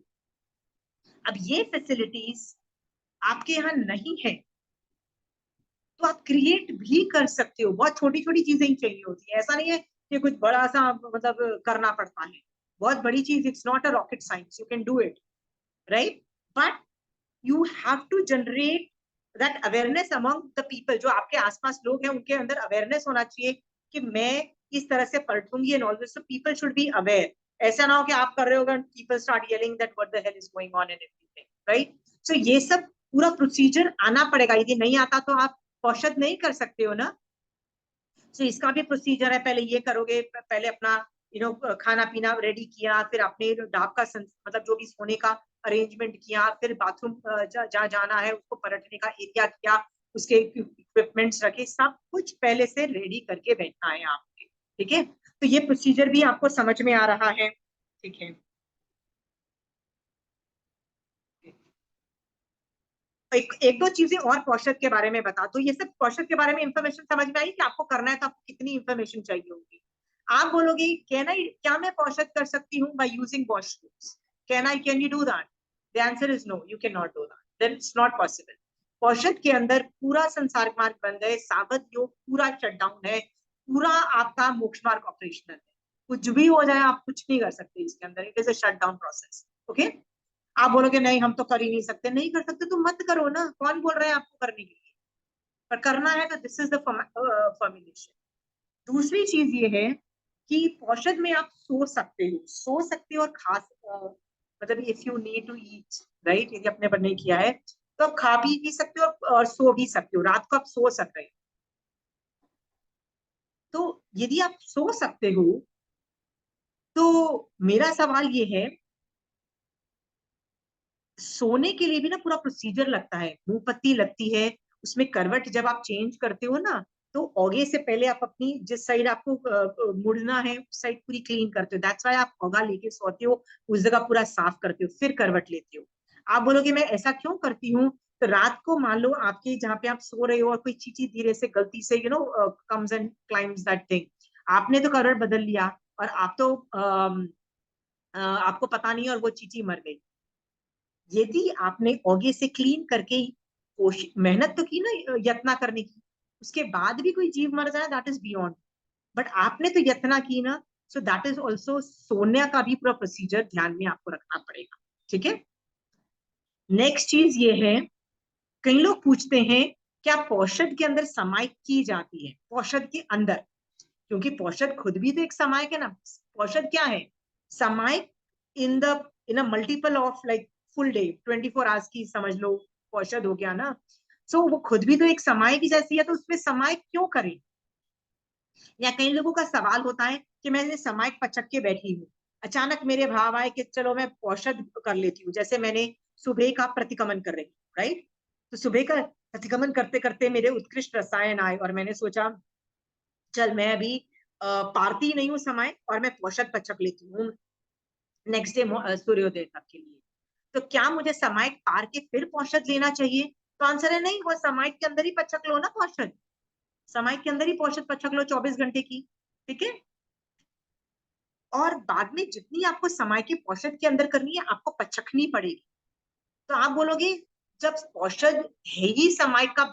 अब ये facilities आपके यहाँ नहीं है तो आप क्रिएट भी कर सकते हो। बहुत छोटी छोटी चीजें ही चाहिए होती है, ऐसा नहीं है कि कुछ बड़ा सा मतलब करना पड़ता है। बहुत बड़ी चीज, it's not a rocket science, you can do it, right? But you have to generate that awareness among the people. जो आपके आसपास लोग हैं उनके अंदर अवेयरनेस होना चाहिए कि मैं इस तरह से पलटूंगी and all this, so people should be aware. ऐसा ना हो कि आप कर रहे हो people start yelling that what the hell is going on and everything, right? So ये सब पूरा प्रोसीजर आना पड़ेगा। यदि नहीं आता तो आप औषध नहीं कर सकते हो ना। सो इसका भी प्रोसीजर है। पहले ये करोगे, पहले अपना खाना पीना रेडी किया, फिर आपने डाब का मतलब जो भी सोने का अरेंजमेंट किया, फिर बाथरूम जहाँ जाना है उसको परटने का एरिया किया, उसके इक्विपमेंट्स रखे, सब कुछ पहले से रेडी करके बैठना है आपके। ठीक है, तो ये प्रोसीजर भी आपको समझ में आ रहा है? ठीक है, एक दो चीजें और पौषध के बारे में बता दो। ये सब पौषध के बारे में इंफॉर्मेशन समझ में आई कि आपको करना है तो आपको कितनी इंफॉर्मेशन चाहिए होगी। आप बोलोगे कैन आई, क्या मैं पौषध कर सकती हूँ by using washrooms? Can you do that? The answer is no, you can not do that, then it's not possible. पौषध के अंदर पूरा संसार मार्ग बंद है, सावध योग पूरा शटडाउन है, पूरा आपका मोक्ष मार्ग ऑपरेशनल है। कुछ भी हो जाए आप कुछ नहीं कर सकते इसके अंदर, it is a shutdown process. Okay, आप बोलोगे नहीं हम तो कर ही नहीं सकते, नहीं कर सकते तो मत करो ना, कौन बोल रहा है आपको करने के लिए? पर करना है तो दिस इज द फॉर्मुलेशन। दूसरी चीज ये है कि औषध में आप सो सकते हो, सो सकते हो और मतलब if you need to eat, right, यदि आपने नहीं किया है तो आप खा भी सकते हो और सो भी सकते हो, रात को आप सो सकते हो। तो यदि आप सो सकते हो तो मेरा सवाल ये है, सोने के लिए भी ना पूरा प्रोसीजर लगता है, मुंह पत्ती लगती है, उसमें करवट जब आप चेंज करते हो ना, तो ओगे से पहले आप अपनी जिस साइड आपको मुड़ना है उस साइड पूरी क्लीन करते हो। दैट्स व्हाई आप ओगा लेके सोते हो, उस जगह पूरा साफ करते हो, फिर करवट लेते हो। आप बोलोगे मैं ऐसा क्यों करती हूँ? तो रात को मान लो आपके जहाँ पे आप सो रहे हो और कोई चीची धीरे से गलती से comes and climbs that thing, आपने तो करवट बदल लिया और आप तो आपको पता नहीं और वो चीची मर गई। यदि आपने ओगे से क्लीन करके कोशिश मेहनत तो की ना, यत्ना करने की, उसके बाद भी कोई जीव मर जाए दैट इज बियॉन्ड, बट आपने तो यत्ना की ना। सो दैट इज ऑल्सो, सोने का भी पूरा प्रोसीजर ध्यान में आपको रखना पड़ेगा। ठीक है, नेक्स्ट चीज ये है, कई लोग पूछते हैं क्या पौषध के अंदर समाई की जाती है? पौषध के अंदर, क्योंकि पौषध खुद भी तो एक समायक है ना। पौषध क्या है? Samayik in the in a multiple of like full day, 24 hours की समझ लो पौषध हो गया ना। सो वो खुद भी तो एक समायक की जैसी है, तो उसमें समायक क्यों करें? या कई लोगों का सवाल होता है कि मैं समायक पचक के बैठी हूँ, अचानक मेरे भाव आए कि चलो मैं पौषध कर लेती हूँ, जैसे मैंने सुबह का प्रतिगमन कर रही हूँ, राइट? तो सुबह का प्रतिगमन करते करते मेरे उत्कृष्ट रसायन आए और मैंने सोचा चल मैं अभी पारती नहीं हूँ समय और मैं पौषध पचक लेती हूँ नेक्स्ट डे सूर्योदय तक के लिए। तो क्या मुझे समय पार के फिर पौषध लेना चाहिए? तो आंसर है नहीं, वो समय के अंदर ही पचक लो ना पौषध, समय के अंदर ही पौषध पचक लो 24 घंटे की। ठीक है, और बाद में जितनी आपको समय के पौषध के अंदर करनी है आपको पचकनी पड़ेगी। तो आप बोलोगे जब औषध है ही समय का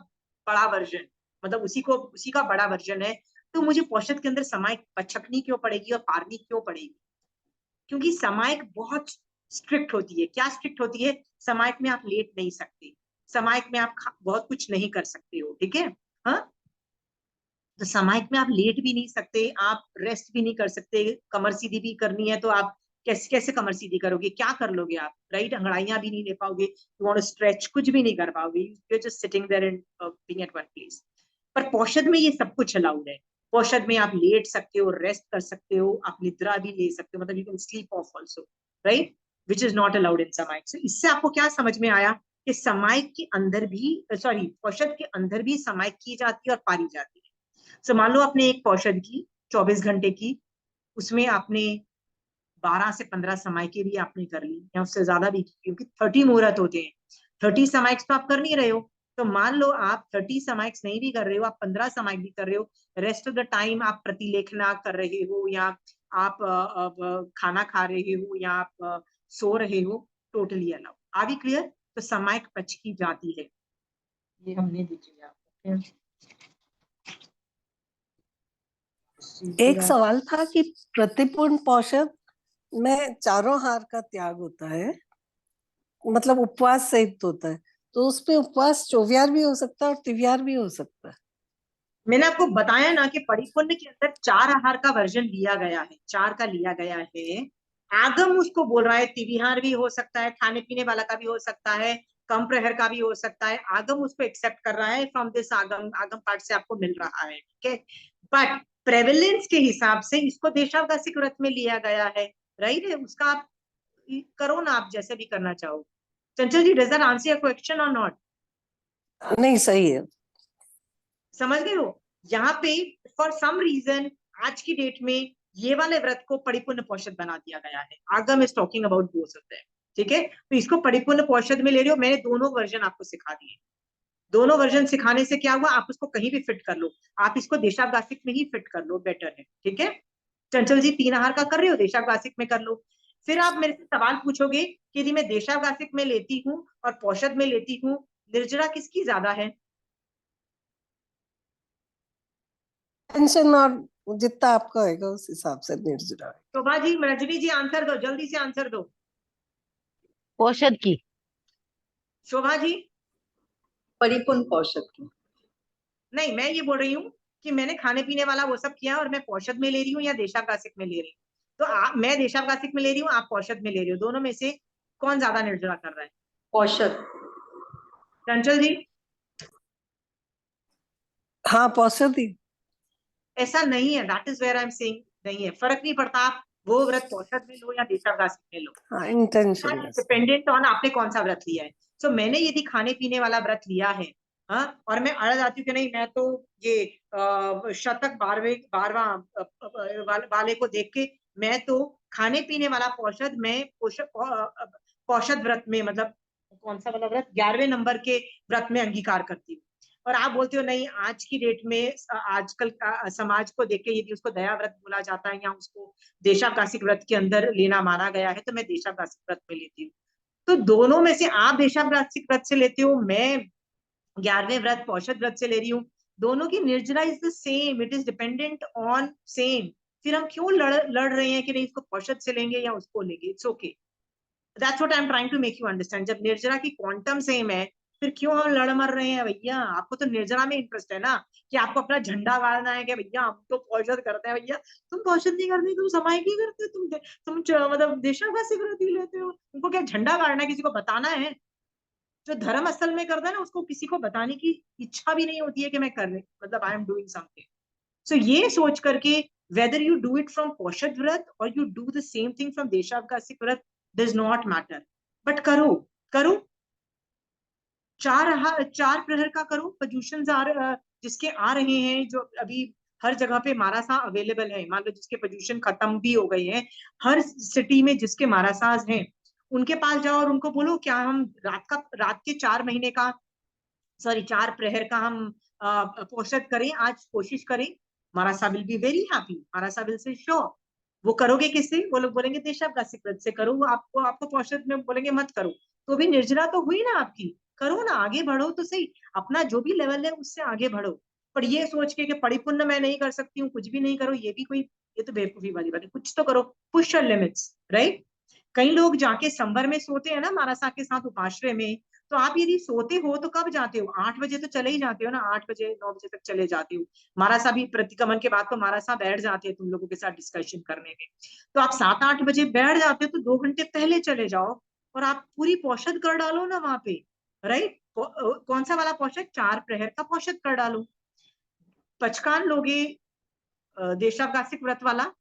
बड़ा वर्जन, मतलब उसी का बड़ा वर्जन है, तो मुझे औषध के अंदर समय पचकनी क्यों पड़ेगी और पारनी क्यों पड़ेगी? क्योंकि समायक बहुत स्ट्रिक्ट होती है। क्या स्ट्रिक्ट होती है? समायक में आप लेट नहीं सकते, समायक में आप बहुत कुछ नहीं कर सकते हो। ठीक है, हाँ, तो सामायिक में आप लेट भी नहीं सकते, आप रेस्ट भी नहीं कर सकते, कमर सीधी भी करनी है तो आप कैसे कैसे कमर सीधी करोगे, क्या कर लोगे आप, राइट? अंगड़ाइयां भी नहीं ले पाओगे, यू वांट टू स्ट्रेच, कुछ भी नहीं कर पाओगे, you just sitting there and being at one place. पर पौषध में ये सब कुछ अलाउड है। पौषध में आप लेट सकते हो, रेस्ट कर सकते हो, आप निद्रा भी ले सकते हो, मतलब you can sleep of also, right? Which is not allowed in सामायिक। सो इससे आपको क्या समझ में आया कि सामायिक के अंदर भी, सॉरी, पौषध के अंदर भी सामायिक की जाती है और पारी जाती है। सो मान लो आपने एक पौषध की 24 घंटे की, उसमें आपने 12 से 15 समायके भी आपने कर ली या उससे ज्यादा भी, क्योंकि 30 मुहूर्त होते हैं, 30 समाइक्स तो आप कर नहीं रहे हो। तो मान लो आप 30 समाइक्स नहीं भी कर रहे हो, आप 15 समाइक भी कर रहे हो, रेस्ट ऑफ द टाइम आप प्रतिलेखना कर रहे हो, या आप खाना खा रहे हो, या आप सो रहे हो, totally allow. Are we clear? तो समाइक पच की जाती है, ये हमने देख लिया। एक सवाल था कि प्रतिपूर्ण पौषध में चारों हार का त्याग होता है, मतलब उपवास सहित होता है, तो उसपे उपवास चौवियार भी हो सकता है और तिवियार भी हो सकता है। मैंने आपको बताया ना कि परिपूर्ण के अंदर 4 आहार का वर्जन लिया गया है, 4 का लिया गया है। आगम उसको बोल रहा है तिविहार भी हो सकता है, खाने पीने वाला का भी हो सकता है, कम प्रहर का भी हो सकता है। आगम उसको एक्सेप्ट कर रहा है, फ्रॉम दिस आगम, आगम पार्ट से आपको मिल रहा है, ठीक है? बट प्रेवलेंस के हिसाब से इसको देशावकाशिक व्रत में लिया गया है, राइट है? उसका आप करो ना, आप जैसे भी करना चाहो। Chanchal ji, does that answer your question और नॉट? नहीं, सही है। समझ गए हो? यहाँ पे फॉर सम रीजन आज की डेट में ये वाले व्रत को परिपूर्ण पौषध बना दिया गया है। आगम is talking about both of them, ठीक है? तो इसको परिपूर्ण पौषध में ले रहे हो। मैंने दोनों वर्जन आपको सिखा दिए। दोनों वर्जन सिखाने से क्या हुआ, आप उसको कहीं भी फिट कर लो, आप इसको देशावकाशिक में ही फिट कर लो, बेटर है, ठीक है? चंचल जी 3 आहार का कर रहे हो, देशावकाशिक में कर लो। फिर आप मेरे से सवाल पूछोगे कि यदि मैं देशावकाशिक में लेती हूँ और पौषध में लेती हूँ, निर्जरा किसकी ज्यादा है? टेंशन और जितना आपका होगा उस हिसाब से निर्जरा है। शोभा जी, रजनी जी, आंसर दो, जल्दी से आंसर दो। पौषध की। शोभा जी? परिपूर्ण पौषध की। नहीं, मैं ये बोल रही हूँ कि मैंने खाने पीने वाला वो सब किया और मैं पौषध में ले रही हूँ या देशावकाशिक में ले रही हूँ। तो मैं देशावकाशिक में ले रही हूँ, आप पौषध में ले रही हो, दोनों में से कौन ज्यादा निर्जरा कर रहा है? पौषध। चंचल जी? हाँ, पौषध ही। ऐसा नहीं है, that is where I am saying, नहीं है, फर्क नहीं पड़ता आप वो व्रत पौषध में लो या देशावकाशिक में लो, हाँ, इंटेंशन है। डिपेंडेंट ऑन आपने कौन सा व्रत लिया है। सो मैंने यदि खाने पीने वाला व्रत लिया है, हाँ, और मैं अड़ जाती हूँ कि नहीं, मैं तो ये शतक 12वां वाले को देख के मैं तो खाने पीने वाला पौषध में पौषध व्रत में, मतलब कौन सा वाला व्रत, 11वें नंबर के व्रत में अंगीकार करती हूँ। और आप बोलते हो नहीं, आज की डेट में आजकल का समाज को देख के यदि उसको दया व्रत बोला जाता है या उसको देशावकाशिक व्रत के अंदर लेना माना गया है, तो मैं देशावकाशिक व्रत में लेती हूँ। तो दोनों में से आप देशावकाशिक व्रत से लेते हो, मैं 11वें व्रत पौषध व्रत से ले रही हूँ। दोनों की nirjara is the same, it is dependent on same. फिर हम क्यों लड़ रहे हैं कि नहीं इसको पौषध से लेंगे या उसको लेंगे? It's okay, that's what I am trying to make you understand. जब निर्जरा की क्वांटम सेम है, फिर क्यों हम लड़ मर रहे हैं भैया? आपको तो निर्जरा में इंटरेस्ट है ना, कि आपको अपना झंडा गाड़ना है कि भैया हम तो पौषध करते हैं। भैया तुम पौषध नहीं करते, तुम समायिक नहीं करते, मतलब देशावकाशिक व्रत ही लेते हो, तुमको क्या झंडा गाड़ना है, किसी को बताना है? जो धर्म असल में करता है ना, उसको किसी को बताने की इच्छा भी नहीं होती है कि मैं कर रही, मतलब आई एम डूइंग समथिंग। सो ये सोच करके whether you do it from पौषध व्रत or you do the same thing from देशावकाशिक व्रत does not matter, but करो, करो। 4 प्रहर का करो। पॉल्यूशन जिसके आ रहे हैं, जो अभी हर जगह पे मारासा अवेलेबल है, मान लो जिसके पॉल्यूशन खत्म भी हो गए हैं, हर सिटी में जिसके मारासाज हैं, उनके पास जाओ और उनको बोलो क्या हम रात के 4 महीने का, सॉरी 4 प्रहर का हम पौषध करें, आज कोशिश करें। Marasa will be very happy, Marasa will say sure. वो करोगे किससे? वो लोग बोलेंगे देशावकाशिक व्रत से करो। वो आपको पौषध में बोलेंगे मत करो, तो भी निर्जरा तो हुई ना आपकी। करो ना, आगे बढ़ो तो सही, अपना जो भी लेवल है उससे आगे बढ़ो। पर ये सोच के कि परिपूर्ण मैं नहीं कर सकती हूँ, कुछ भी नहीं करो, ये भी कोई, ये तो बेवकूफी वाली बात है। कुछ तो करो, पुश योर लिमिट्स, राइट? कई लोग जाके संबर में सोते हैं ना मारासा के साथ उपाश्रय में, तो आप यदि सोते हो तो कब जाते हो? 8 बजे तो चले ही जाते हो ना, 8 बजे 9 बजे तक चले जाते हो। हमारा सा भी प्रतिक्रमण के बाद तो हमारा सा बैठ जाते हैं तुम लोगों के साथ डिस्कशन करने में। तो आप 7-8 बजे बैठ जाते हो तो 2 घंटे पहले चले जाओ और आप पूरी पौषध कर डालो ना वहां पे, राइट? कौन सा वाला पौषध? 4 प्रहर का पौषध कर डालो। पचकान लोगे देशावकाशिक व्रत वाला,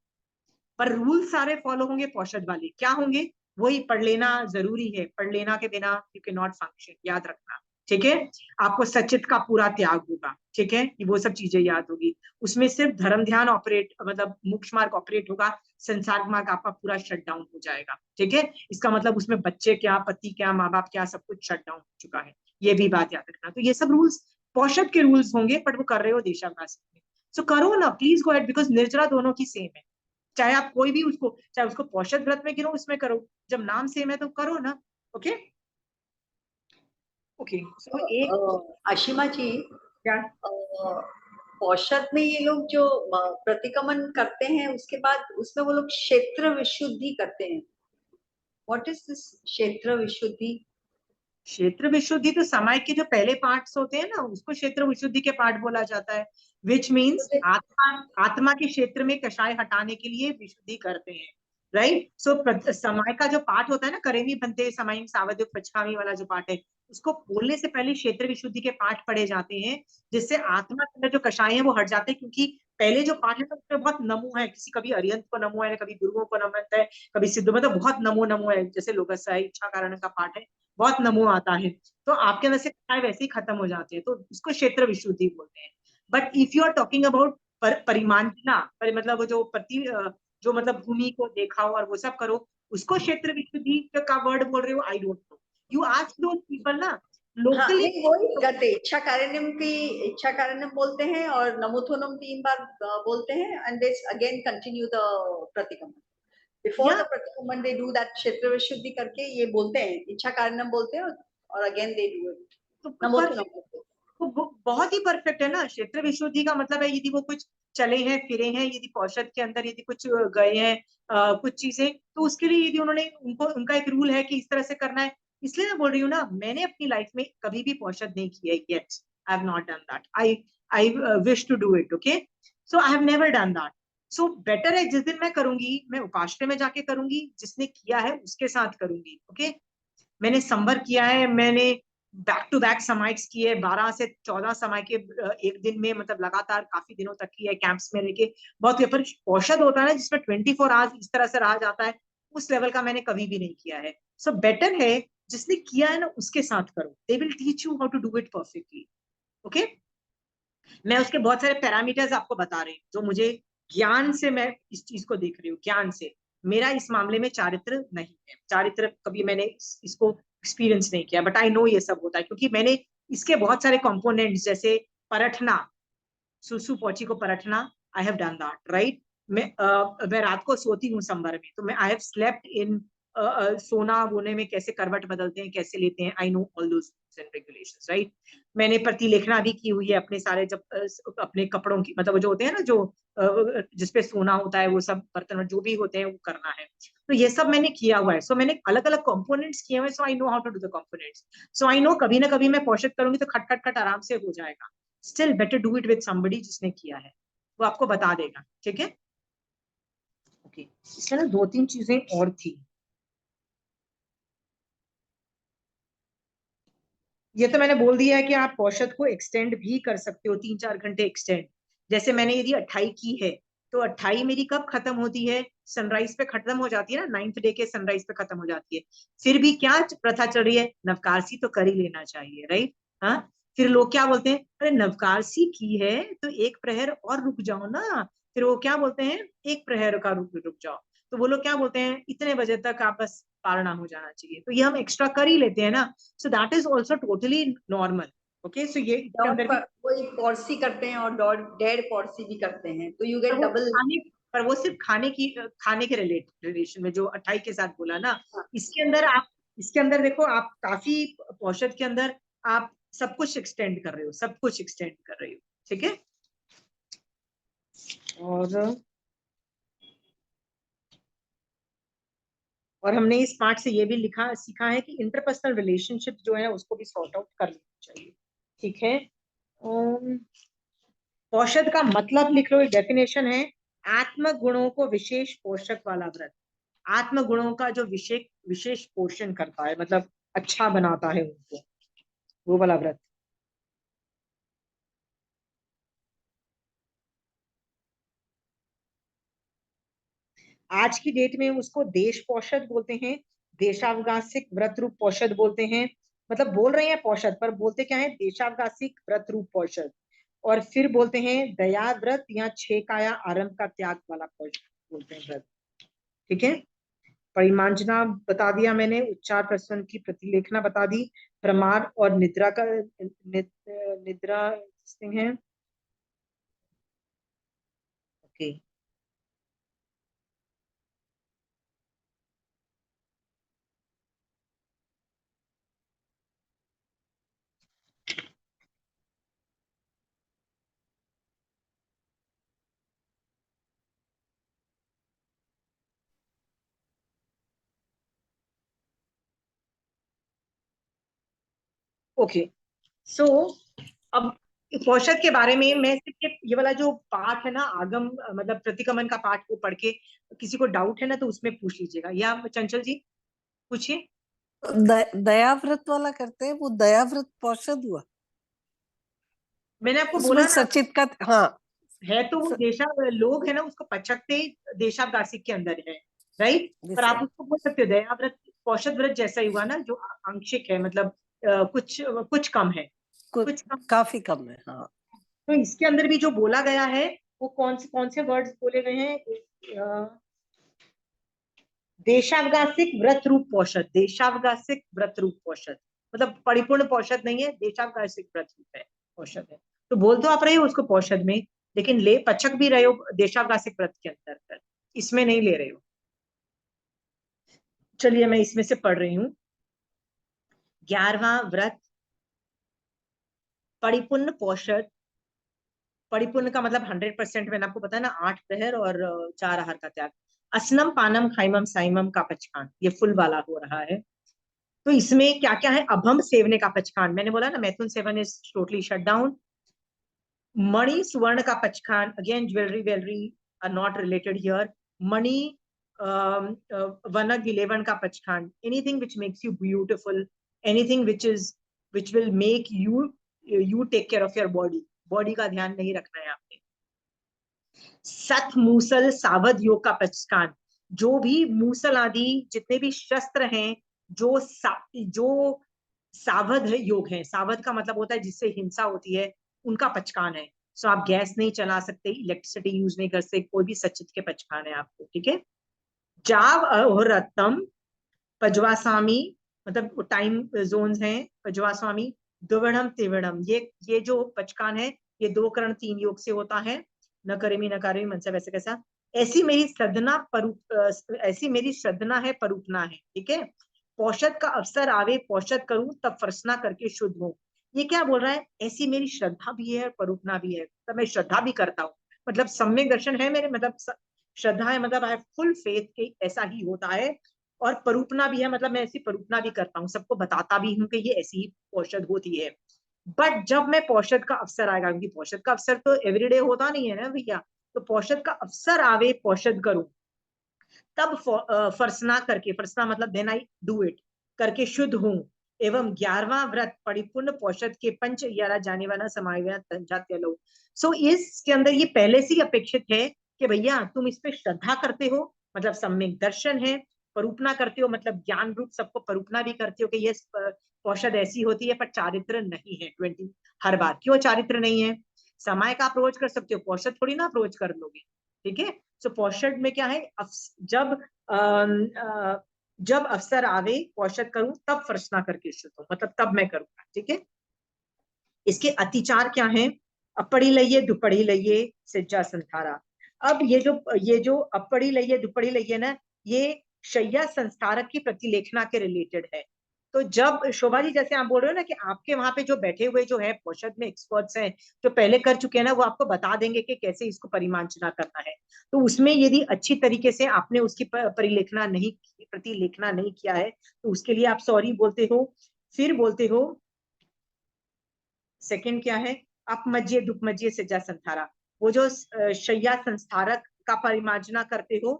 पर रूल सारे फॉलो होंगे पौषध वाले। क्या होंगे? वही पढ़ लेना जरूरी है, पढ़ लेना के बिना यू कैन नॉट फंक्शन, याद रखना, ठीक है? आपको सचित का पूरा त्याग होगा, ठीक है? वो सब चीजें याद होगी। उसमें सिर्फ धर्म ध्यान ऑपरेट, मतलब मोक्ष मार्ग ऑपरेट होगा, संसार मार्ग आपका पूरा शट डाउन हो जाएगा, ठीक है? इसका मतलब उसमें बच्चे क्या, पति क्या, माँ बाप क्या, सब कुछ शट डाउन हो चुका है, ये भी बात याद रखना। तो ये सब रूल्स पौषध के रूल्स होंगे, बट वो कर रहे हो देशावकाश में, सो करो ना, प्लीज गो एट, बिकॉज निर्जरा दोनों की सेम है। चाहे आप कोई भी उसको, चाहे उसको पौषध व्रत में गिनो, उसमें करो, जब नाम सेम है तो करो ना। ओके ओके, सो एक आशिमा जी, क्या, औषध में ये लोग जो प्रतिक्रमण करते हैं उसके बाद उसमें वो लोग क्षेत्र विशुद्धि करते हैं। व्हाट इज दिस क्षेत्र विशुद्धि? क्षेत्र विशुद्धि तो समय के जो पहले पार्ट्स होते हैं ना, उसको क्षेत्र विशुद्धि के पार्ट बोला जाता है, विच मीन्स आत्मा, आत्मा के क्षेत्र में कषाय हटाने के लिए विशुद्धि करते हैं, राइट? सो समय का जो पार्ट होता है ना, करेमी बनते समय सावध पचकामी वाला जो पार्ट है, उसको बोलने से पहले क्षेत्र विशुद्धि के पाठ पढ़े जाते हैं, जिससे आत्मा के अंदर जो कषाय है वो हट जाते हैं। क्योंकि पहले जो पाठ है उसमें बहुत नमो है, किसी कभी अरियंत को नमो है, कभी गुरुओं को नमन है, कभी सिद्ध, मतलब बहुत नमो नमो है, जैसे लोकस है, इच्छा कारण का पाठ है, बहुत नमो आता है, तो आपके अंदर से कषाय वैसे ही खत्म हो जाते हैं, तो उसको क्षेत्र विशुद्धि बोलते हैं। But if you are talking about parimanjana, मतलब वो जो जो मतलब भूमि को देखा हो और वो सब करो, उसको क्षेत्र विशुद्धि का वर्ड बोल रहे हो, आई don't no, you ask those people ना हाँ, लोकली। नहीं वही करते, इच्छा कारणम की इच्छा कारणम बोलते हैं और नमोथोनम 3 बार बोलते हैं, and they again continue the pratikraman. Before या the pratikraman they do that क्षेत्र विशुद्धि करके ये बोलते हैं, इच्छा कारणम बोलते हैं, और अगेन दे डू इट तो नमोथोनम परफेक्ट, बोलते हैं। तो बहुत ही परफेक्ट है ना। क्षेत्र विशुद्धि का मतलब है यदि वो कुछ चले हैं फिरे हैं, यदि पौषध के अंदर यदि कुछ गए हैं कुछ चीजें, तो उसके लिए यदि उन्होंने उनको उनका एक रूल है कि इस तरह से करना है, इसलिए मैं बोल रही हूँ ना, मैंने अपनी लाइफ में कभी भी पौषध नहीं किया है yet, I have not done that, I wish to do it, okay, so I have never done that. So better है जिस दिन मैं करूंगी, मैं उपाश्रय में जाके करूंगी, जिसने किया है उसके साथ करूंगी, ओके? मैंने संवर किया है, मैंने बैक टू बैक समाइट्स किए, 12 से 14 समय के एक दिन में, मतलब लगातार काफी दिनों तक किया है, कैंप्स में लेके बहुत। पर औषध होता है ना जिसमें 24 आवर्स इस तरह से रहा जाता है, उस लेवल का मैंने कभी भी नहीं किया है। सो बेटर है जिसने किया है ना उसके साथ करो, they will teach you how to do it perfectly, okay? मैं उसके बहुत सारे पैरामीटर्स आपको बता रही हूँ, जो मुझे ज्ञान से, मैं इस चीज को देख रही हूँ ज्ञान से। मेरा इस मामले में चारित्र नहीं है, चारित्र कभी मैंने इसको एक्सपीरियंस नहीं किया, बट आई नो ये सब होता है, क्योंकि मैंने इसके बहुत सारे कंपोनेंट्स, जैसे परठना, सुसु पोची को परठना, I have done that, right? मैं रात को सोती हूँ संबर में, तो मैं आई हैव स्लेप्ट इन, सोना वोने में कैसे करवट बदलते हैं, कैसे लेते हैं, I know all those and regulations, right? मैंने प्रतिलेखना भी की हुई है अपने सारे, जब अपने कपड़ों की, मतलब जो होते हैं ना, जो जिसपे सोना होता है, वो सब बर्तन जो भी होते हैं वो करना है, तो ये सब मैंने किया हुआ है। सो मैंने अलग अलग कंपोनेंट्स किए हुए, so I know how to do the components. So I know कभी ना कभी मैं पोषक करूंगी तो खट खट खट आराम से हो जाएगा। Still better do it with somebody जिसने किया है, वो आपको बता देगा, ठीक है? ओके, इसमें ना 2-3 चीजें और थी। ये तो मैंने बोल दिया है कि आप औषध को एक्सटेंड भी कर सकते हो, 3-4 घंटे एक्सटेंड। जैसे मैंने यदि 28 की है, तो 28 मेरी कब खत्म होती है? सनराइज पे खत्म हो जाती है ना, 9th डे के सनराइज पे खत्म हो जाती है। फिर भी क्या प्रथा चल रही है? नवकारसी तो कर ही लेना चाहिए, राइट? हाँ, फिर लोग क्या बोलते हैं, अरे नवकारसी की है तो एक प्रहर और रुक जाओ ना। फिर वो क्या बोलते हैं, एक प्रहर का रुक रुक जाओ, तो वो लोग क्या बोलते हैं, इतने बजे तक आप बस पारणा हो जाना चाहिए, तो ये हम एक्स्ट्रा कर ही लेते हैं ना। So that is also totally normal. Okay, so ये इसके डॉट अंदर भी, कोई पॉर्सी करते हैं और डॉट डेड पॉर्सी भी करते हैं, तो यू पर गेट वो डबल। खाने, पर वो सिर्फ खाने के रिलेशन में, जो 28 के साथ बोला ना, इसके अंदर आप, इसके अंदर देखो आप काफी औषध के अंदर आप सब कुछ एक्सटेंड कर रहे हो, सब कुछ एक्सटेंड कर रहे हो, ठीक है? और और हमने इस पार्ट से ये भी लिखा सीखा है कि इंटरपर्सनल रिलेशनशिप जो है उसको भी सॉर्ट आउट कर लेना चाहिए। ठीक है। पोषद का मतलब लिख लो, डेफिनेशन है आत्म गुणों को विशेष पोषक वाला व्रत। आत्म गुणों का जो विशेष विशेष पोषण करता है, मतलब अच्छा बनाता है उनको, वो वाला व्रत। आज की डेट में उसको देश पोषद बोलते हैं, देशावगासिक व्रत रूप पोषद बोलते हैं। मतलब बोल रहे हैं पोषद पर बोलते क्या है, देशावगासिक व्रत रूप पोषद। और फिर बोलते हैं दया व्रत या 6 काया आरंभ का त्याग वाला पोषद बोलते हैं व्रत। ठीक है। परिमांजना बता दिया मैंने, उच्चार प्रश्न की प्रतिलेखना बता दी, प्रमाद और निद्रा का निद्रा है। ओके। ओके। सो अब पोषद के बारे में मैं सिर्फ ये वाला जो पाठ है ना, आगम मतलब प्रतिगमन का पाठ को पढ़ के किसी को डाउट है ना तो उसमें पूछ लीजिएगा, या चंचल जी पूछिए। दयाव्रत वाला करते हैं, वो दयाव्रत पोषद हुआ। मैंने आपको उसमें बोला ना, सचित का, हाँ है तो वो देशा लोग है ना उसको पचकते देशावगासिक के अंदर है, राइट। पर आप उसको बोल सकते हो दयाव्रत पोषद व्रत जैसा ही हुआ ना, जो आंशिक है, मतलब कुछ कुछ कम है, कुछ कम। काफी कम है, हाँ। तो इसके अंदर भी जो बोला गया है वो कौन से वर्ड्स बोले गए हैं, देशावगासिक व्रत रूप पोषद, देशावगासिक व्रत रूप पोषद, मतलब परिपूर्ण पोषद नहीं है, देशावगासिक व्रत रूप है, पोषद है। तो बोल तो आप रहे हो उसको पोषद में, लेकिन ले पचक भी रहे हो देशावगासिक व्रत के अंदर, इसमें नहीं ले रहे हो। चलिए मैं इसमें से पढ़ रही हूँ। 11वां व्रत परिपूर्ण पोषद। परिपूर्ण का मतलब 100%, मैंने आपको बताया ना, 8 प्रहर और 4 आहार का त्याग। असनम पानम खाइमम साइमम का पचकान, ये फुल वाला हो रहा है। तो इसमें क्या क्या है, अभम सेवने का पचकान, मैंने बोला ना maithun sevan is totally shut down. मणि सुवर्ण का पचकान, अगेन ज्वेलरी वेलरी आर नॉट रिलेटेड हियर। मणि वनग 11 का पचकान, anything which makes you beautiful, anything which will make you take care of your body, body का ध्यान नहीं रखना है आपने। सत मूसल सावध योग का पचकान, जो भी मूसल आदि जितने भी शस्त्र हैं, जो सावध योग है, सावध का मतलब होता है जिससे हिंसा होती है, उनका पचकान है। सो आप गैस नहीं चला सकते, इलेक्ट्रिसिटी यूज नहीं कर सकते, कोई भी सचित के पचकान है आपको। ठीक है। जाव अहोरतम पजवासामी, मतलब टाइम जोन्स हैं, पजवासामी द्विवर्णम त्रिवर्णम, ये जो पचकान है ये 2 करण 3 योग से होता है, न करेमी न करेमी मनसा वैसे कैसा। ऐसी मेरी श्रद्धना ऐसी मेरी श्रद्धना है परूपना है। ठीक है। पोषद का अवसर आवे पोषद करूं तब फर्सना करके शुद्ध हूं। ये क्या बोल रहा है, ऐसी मेरी श्रद्धा भी है और परूपना भी है, तो मैं श्रद्धा भी करता हूँ, मतलब सम्यक दर्शन है मेरे, मतलब श्रद्धा है मतलब आई फुल फेथ के ऐसा ही होता है। और परूपना भी है, मतलब मैं ऐसी परूपना भी करता हूँ, सबको बताता भी हूँ कि ये ऐसी ही पोषद होती है। बट जब मैं पोषद का अवसर आएगा, क्योंकि पोषद का अवसर तो एवरीडे होता नहीं है ना भैया, तो पोषद का अवसर आवे पोषद करूं तब फर्सना करके, फर्सना मतलब देन आई डू इट, करके शुद्ध हूं। एवं 11वां व्रत परिपूर्ण पोषद के पंच यारा जाने वाला समाया जाते लोग। सो इसके अंदर ये पहले से ही अपेक्षित है कि भैया तुम इस पे श्रद्धा करते हो, मतलब सम्यक दर्शन है, परूपना करते हो मतलब ज्ञान रूप सबको परूपना भी करते हो कि ये पोषद ऐसी होती है, पर चारित्र नहीं है 20 हर बार। क्यों चारित्र नहीं है, समय का अप्रोच कर सकते हो, पोषद थोड़ी ना अप्रोच कर लोगे। ठीक है। सो पोषद में क्या है, जब जब अवसर आवे पोषद करूं तब फर्सना करके शुद्ध हूं, मतलब तब मैं करूंगा। ठीक है। इसके अतिचार क्या है, अपड़ी लइये दुपड़ी लइये सिज्जा संथारा। अब ये जो अपड़ी लइये दुपड़ी लइये ना, ये शैया संस्कारक की प्रतिलेखना के रिलेटेड है। तो जब शोभा जी जैसे आप बोल रहे हो ना कि आपके वहां पे जो बैठे हुए जो है पोषद में एक्सपर्ट्स हैं, जो पहले कर चुके हैं ना, वो आपको बता देंगे कि कैसे इसको परिमार्जना करना है। तो उसमें यदि अच्छी तरीके से आपने उसकी परिलेखना नहीं प्रति लेखना नहीं किया है तो उसके लिए आप सॉरी बोलते हो। फिर बोलते हो सेकंड क्या है, अपमज्ये दुपमज्ये सज्जा संथारा, वो जो शय्या संस्थारक का परिमार्जना करते हो।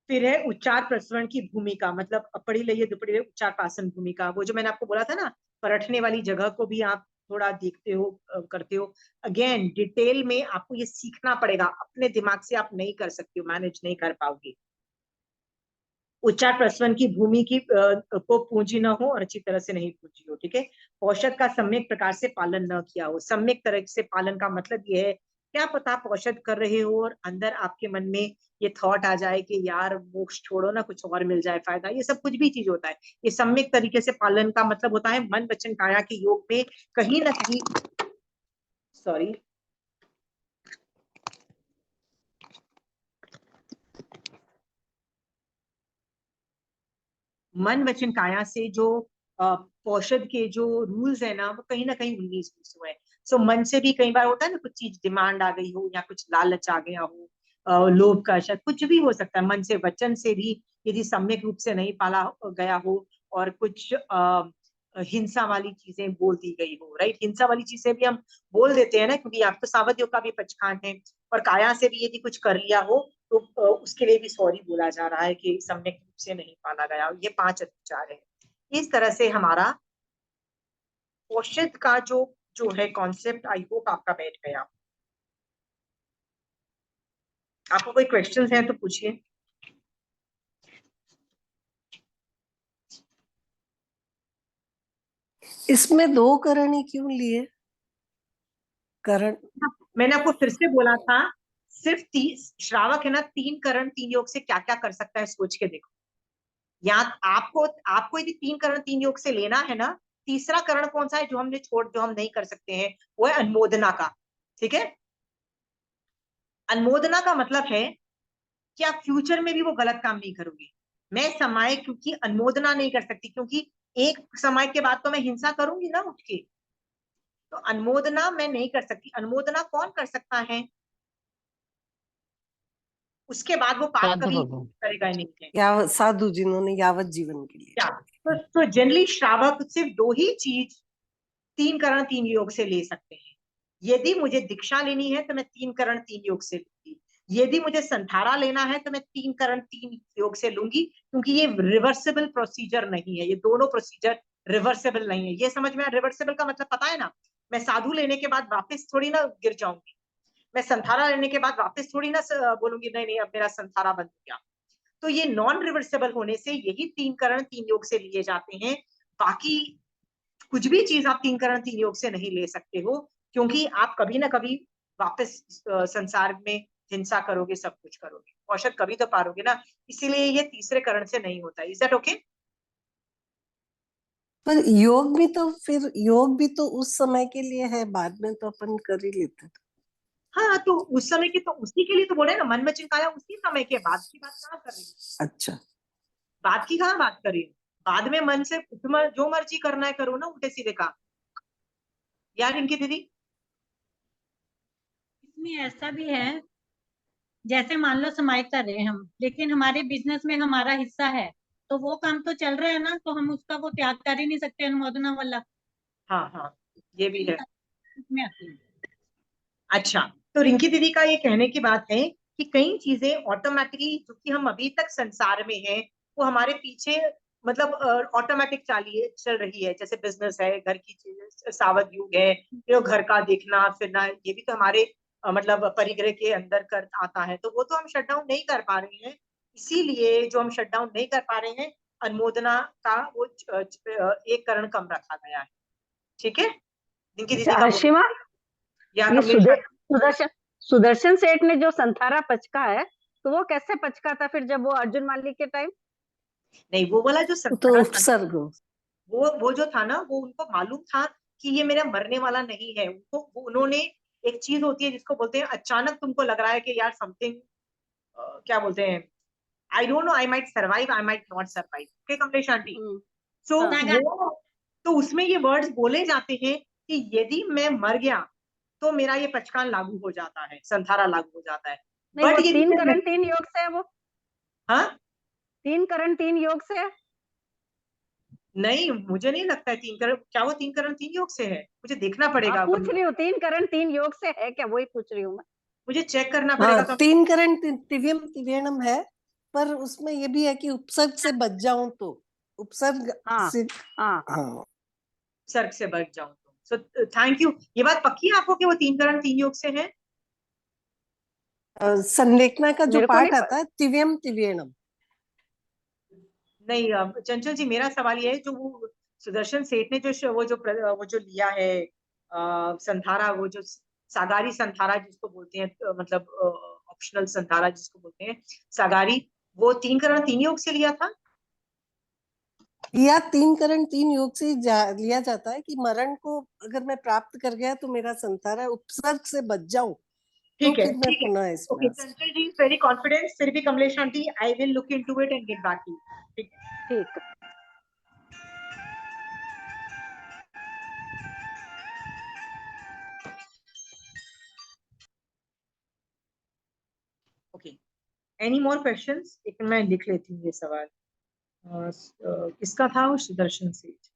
फिर है उच्चार प्रसवरण की भूमिका, मतलब अपड़ी लइये दुपड़ी लइये उच्चार पासन भूमिका, वो जो मैंने आपको बोला था ना, परखने वाली जगह को भी आप थोड़ा देखते हो, करते हो। अगेन डिटेल में आपको ये सीखना पड़ेगा, अपने दिमाग से आप नहीं कर सकते हो, मैनेज नहीं कर पाओगे। उच्चार प्रसवन की भूमि की को पूंजी न हो और अच्छी तरह से नहीं पूंजी हो, ठीक है। औषध का सम्यक प्रकार से पालन न किया हो। सम्यक तरह से पालन का मतलब ये है, क्या पता आप औषध कर रहे हो और अंदर आपके मन में ये थॉट आ जाए कि यार मोक्ष छोड़ो ना, कुछ और मिल जाए फायदा, ये सब कुछ भी चीज होता है। ये सम्यक तरीके से पालन का मतलब होता है मन वचन काया के योग में कहीं ना कहीं, सॉरी, मन वचन काया से जो औषध के जो रूल्स है ना, वो कहीं ना कहीं 19-20 हुए हैं। सो मन से भी कई बार होता है ना, कुछ चीज डिमांड आ गई हो या कुछ लालच आ गया हो, लोभ का, शायद कुछ भी हो सकता है। मन से वचन से भी यदि सम्यक रूप से नहीं पाला गया हो और कुछ हिंसा वाली चीजें बोल दी गई हो, राइट। हिंसा वाली चीजें भी हम बोल देते हैं ना, क्योंकि आप तो सावध योग का भी पचखान है। और काया से भी यदि कुछ कर लिया हो तो उसके लिए भी सॉरी बोला जा रहा है कि सम्यक रूप से नहीं पाला गया। ये 5 अत्याचार है। इस तरह से हमारा औषध का जो जो है कॉन्सेप्ट, आई होप आपका बैठ गया। आपको कोई क्वेश्चंस हैं तो पूछिए। इसमें 2 करण ही क्यों लिए? करण मैंने आपको फिर से बोला था, सिर्फ श्रावक है ना, 3 करण 3 योग से क्या क्या कर सकता है सोच के देखो। या आपको आपको यदि 3 करण 3 योग से लेना है ना, तीसरा करण कौन सा है जो हम नहीं कर सकते हैं, वो है अनुमोदना का, ठीक है। अनुमोदना का मतलब है कि आप फ्यूचर में भी वो गलत काम नहीं करोगे। मैं समय क्योंकि अनुमोदना नहीं कर सकती, क्योंकि एक समय के बाद तो मैं हिंसा करूंगी ना उठ के, तो अनुमोदना मैं नहीं कर सकती। अनुमोदना कौन कर सकता है, उसके बाद वो पाप साधु कभी भगवान। करेगा ही नहीं है। या साधु जिन्होंने यावत जीवन के लिए। क्या तो जनरली श्रावक सिर्फ 2 ही चीज 3 करण 3 योग से ले सकते हैं। यदि मुझे दीक्षा लेनी है तो मैं 3 करण 3 योग से लूंगी। यदि मुझे संथारा लेना है तो मैं 3 करण 3 योग से लूंगी, क्योंकि ये रिवर्सिबल प्रोसीजर नहीं है। ये दोनों प्रोसीजर रिवर्सिबल नहीं है। ये समझ में, रिवर्सिबल का मतलब पता है ना, मैं साधु लेने के बाद वापस थोड़ी ना गिर जाऊंगी। मैं संथारा लेने के बाद वापस थोड़ी ना बोलूंगी नहीं नहीं अब मेरा संथारा बंद हो गया। तो ये नॉन रिवर्सिबल होने से यही 3 करण 3 योग से लिए जाते हैं। बाकी कुछ भी चीज आप 3 करण 3 योग से नहीं ले सकते हो, क्योंकि आप कभी ना कभी वापस संसार में हिंसा करोगे, सब कुछ करोगे, औषध कभी तो पारोगे ना। इसीलिए ये तीसरे करण से नहीं होता। Is that okay? पर योग भी तो, फिर योग भी तो उस समय के लिए है, बाद में तो अपन कर ही लेते थे। हाँ, तो उस समय की तो उसी के लिए तो बोले ना, मन में चिंताया उसी समय के, बाद की बात कहाँ कर रही हूँ। अच्छा, बाद की कहाँ बात कर रही हूँ। बाद में मन से जो मर्जी करना है करो ना, उल्टे सीधे काम। यार इनकी दीदी, इसमें ऐसा भी है, जैसे मान लो समाई कर रहे हैं हम, लेकिन हमारे बिजनेस में हमारा हिस्सा है, तो वो काम तो चल रहा है ना, तो हम उसका वो त्याग कर ही नहीं सकते अनुमोदना वाला। हाँ हाँ, ये भी है। इसमें आती है। अच्छा, तो रिंकी दीदी का ये कहने की बात है कि कई चीजें ऑटोमेटिकली जो कि हम अभी तक संसार में हैं, वो हमारे पीछे मतलब ऑटोमेटिक चल रही है। जैसे बिजनेस है, घर की चीजें, सावध युग है, जो घर का देखना फिरना, ये भी तो हमारे मतलब परिग्रह के अंदर कर आता है। तो वो तो हम शट डाउन नहीं कर पा रहे हैं। इसीलिए जो हम शट डाउन नहीं कर पा रहे हैं, अनुमोदना का वो एक करण कम रखा गया है, ठीक है। रिंकी दीदी का बोल, शिवा, या ये कमलेश सुदर्शन सुदर्शन सेठ ने जो संथारा पचका है, तो वो कैसे पचका था फिर जब वो अर्जुन माली के टाइम? नहीं, वो वाला जो वो तो संतरा था, उपसर्ग हो। वो जो था ना, वो उनको मालूम था कि ये मेरा मरने वाला नहीं है। उन्होंने, एक चीज होती है जिसको बोलते हैं अचानक तुमको लग रहा है कि यार समथिंग, क्या बोलते हैं, I don't know, I might survive, I might not survive, okay Kamlesh aunty. So हाँ। वो, तो उसमें ये वर्ड्स बोले जाते हैं कि यदि मैं मर गया तो मेरा ये पचकान लागू हो जाता है, संथारा लागू हो जाता है। नहीं, बट वो यदि 3 मैं करण नहीं, 3 योग से है वो। हाँ 3 करण 3 योग से है? नहीं, मुझे नहीं लगता है 3 करण, क्या वो 3 करण 3 योग से है? मुझे देखना पड़ेगा, आप पूछ रही हूँ 3 करण 3 योग से है क्या, वही पूछ रही हूँ मैं। मुझे चेक करना हाँ, पड़ेगा। तो 3 करण तिव्यम तिव्यणम है, पर उसमें ये भी है कि उपसर्ग से बच जाऊं तो, उपसर्ग हाँ से, हाँ हाँ, सर्ग से बच जाऊं तो। So thank you. ये बात पक्की है आपको कि वो 3 करण 3 योग से है? संलेखना का जो मेरे को पाठ नहीं आता है तिव्यम तिव्यणम। नहीं चंचल जी, मेरा सवाल ये है, जो वो सुदर्शन सेठ ने वो जो लिया है संथारा, वो जो सागारी संथारा जिसको बोलते हैं, मतलब ऑप्शनल संथारा जिसको बोलते हैं, सागारी, वो 3 करण 3 योग से लिया था? या 3 करण 3 योग से लिया जाता है कि मरण को अगर मैं प्राप्त कर गया तो मेरा संतारा उपसर्ग से बच जाऊं, तो ठीक है, फिर मैं ठीक है। पुनः इसमें ओके, आ सकती चंचल जी वेरी कॉन्फिडेंस, फिर भी Kamlesh aunty I will look into it and get back to you. ठीक है। ठीक। Okay, any more questions? एक मैं लिख लेती हूँ ये सवाल। किसका था वो? सुदर्शन सेठ।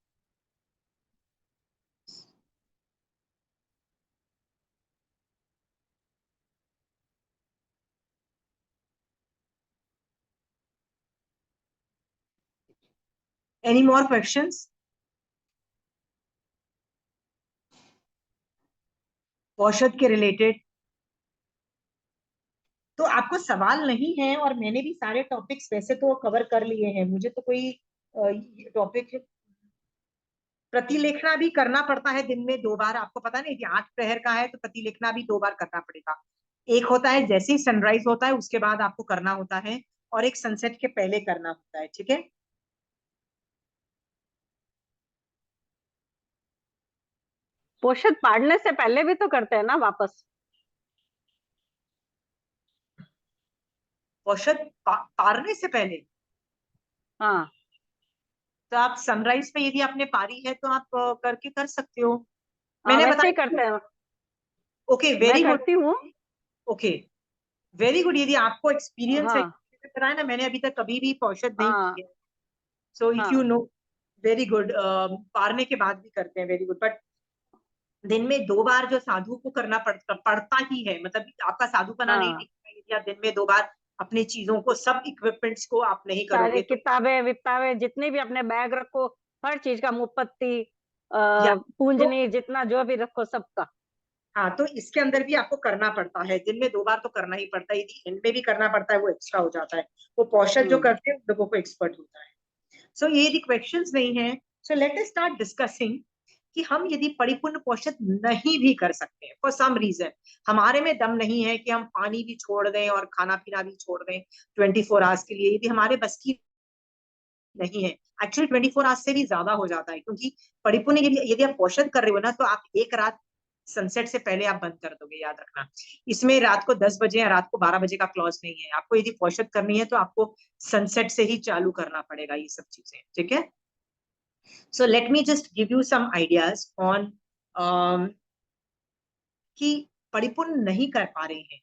Any more questions? औषध के रिलेटेड तो आपको सवाल नहीं है, और मैंने भी सारे टॉपिक्स वैसे तो कवर कर लिए हैं, मुझे तो कोई टॉपिक, प्रतिलेखना भी करना पड़ता है दिन में 2 बार, आपको पता नहीं कि 8 प्रहर का है तो प्रतिलेखना भी 2 बार करना पड़ेगा। एक होता है जैसे ही सनराइज होता है उसके बाद आपको करना होता है, और एक सनसेट के पहले करना होता है। ठीक है। पोषद पाड़ने से पहले भी तो करते हैं ना वापस? औषध पारने से पहले हाँ, तो आप सनराइज पे यदि आपने पारी है तो आप करके कर सकते हो। हाँ मैंने वैसे ही बताया। करते हैं। ओके, मैं वेरी गुड। करती हूँ। Okay, very good. यदि आपको एक्सपीरियंस है, हाँ पता है ना, मैंने अभी तक कभी भी औषध नहीं हाँ की है। सो इफ यू हाँ नो, वेरी गुड। पारने के बाद भी करते हैं, वेरी गुड। बट दिन में 2 बार जो साधु को करना पड़ता ही है, मतलब आपका साधुपना नहीं हाँ, दिखता यदि आप दिन में 2 बार अपनी चीजों को, सब इक्विपमेंट्स को आप नहीं सारी करोगे तो। किताबें विताबें जितनी भी अपने बैग रखो, हर चीज का मुपत्ती, या तो पूंजनी, जितना जो भी रखो सबका। हाँ, तो इसके अंदर भी आपको करना पड़ता है, दिन में 2 बार तो करना ही पड़ता है, यदि एंड में भी करना पड़ता है वो एक्स्ट्रा हो जाता है। वो पौषध जो हम्म। करते हैं उन लोगों को एक्सपर्ट होता है। सो ये यदि क्वेश्चंस नहीं है, so let us start discussing कि हम यदि परिपूर्ण पोषण नहीं भी कर सकते हैं फॉर सम रीजन, हमारे में दम नहीं है कि हम पानी भी छोड़ दें और खाना पीना भी छोड़ दें 24 आवर्स के लिए, यदि हमारे बस की नहीं है। एक्चुअली 24 आवर्स से भी ज्यादा हो जाता है, क्योंकि परिपूर्ण यदि यदि आप पोषण कर रहे हो ना, तो आप एक रात सनसेट से पहले आप बंद कर दोगे, याद रखना। इसमें रात को 10 बजे या रात को 12 बजे का क्लॉज नहीं है। आपको यदि पोषण करनी है तो आपको सनसेट से ही चालू करना पड़ेगा ये सब चीजें। ठीक है। So let me just give you some ideas on कि परिपूर्ण नहीं कर पा रहे हैं।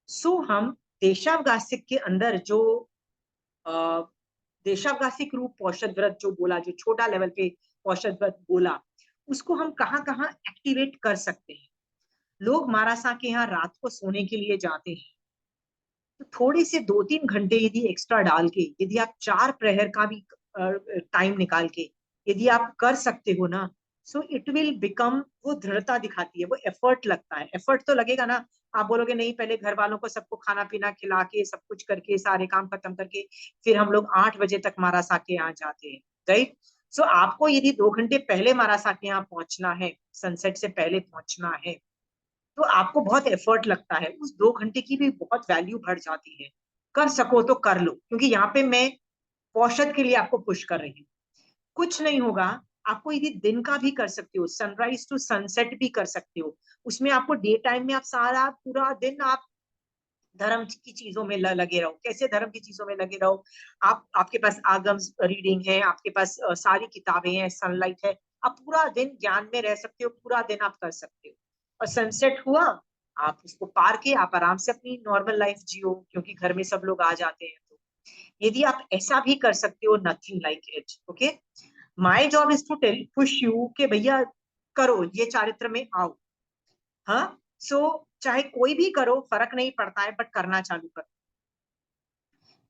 सो हम देशावकाशिक के अंदर जो अ, देशावकाशिक रूप पौषध व्रत जो बोला, जो छोटा लेवल पे पौषध व्रत बोला, उसको हम कहाँ कहाँ एक्टिवेट कर सकते हैं। लोग मारासा के यहाँ रात को सोने के लिए जाते हैं, तो थोड़े से 2-3 घंटे यदि एक्स्ट्रा डाल के, यदि आप 4 प्रहर का भी टाइम निकाल के यदि आप कर सकते हो ना, सो इट विल बिकम, वो दृढ़ता दिखाती है, वो एफर्ट लगता है, एफर्ट तो लगेगा ना। आप बोलोगे नहीं, पहले घर वालों को सबको खाना पीना खिला के सब कुछ करके सारे काम खत्म करके फिर हम लोग 8 बजे तक मारासा के यहाँ जाते हैं, राइट। सो आपको यदि 2 घंटे पहले मारासा के यहाँ पहुंचना है, सनसेट से पहले पहुंचना है, तो आपको बहुत एफर्ट लगता है, उस 2 घंटे की भी बहुत वैल्यू बढ़ जाती है। कर सको तो कर लो, क्योंकि यहाँ पे मैं औषध के लिए आपको पुश कर रही हूँ। कुछ नहीं होगा, आपको यदि दिन का भी कर सकते हो, सनराइज टू सनसेट भी कर सकते हो। उसमें आपको डे टाइम में आप सारा पूरा दिन आप धर्म की चीजों में लगे रहो। कैसे धर्म की चीजों में लगे रहो? आपके पास आगम रीडिंग है, आपके पास सारी किताबें हैं, सनलाइट है, आप पूरा दिन ज्ञान में रह सकते हो, पूरा दिन आप कर सकते हो। और सनसेट हुआ, आप उसको पार के आप आराम से अपनी नॉर्मल लाइफ जियो, क्योंकि घर में सब लोग आ जाते हैं। तो यदि आप ऐसा भी कर सकते हो, nothing like it, okay. My job is to tell push you के भैया करो, ये चारित्र में आओ। हाँ, सो चाहे कोई भी करो फर्क नहीं पड़ता है, बट करना चालू करो।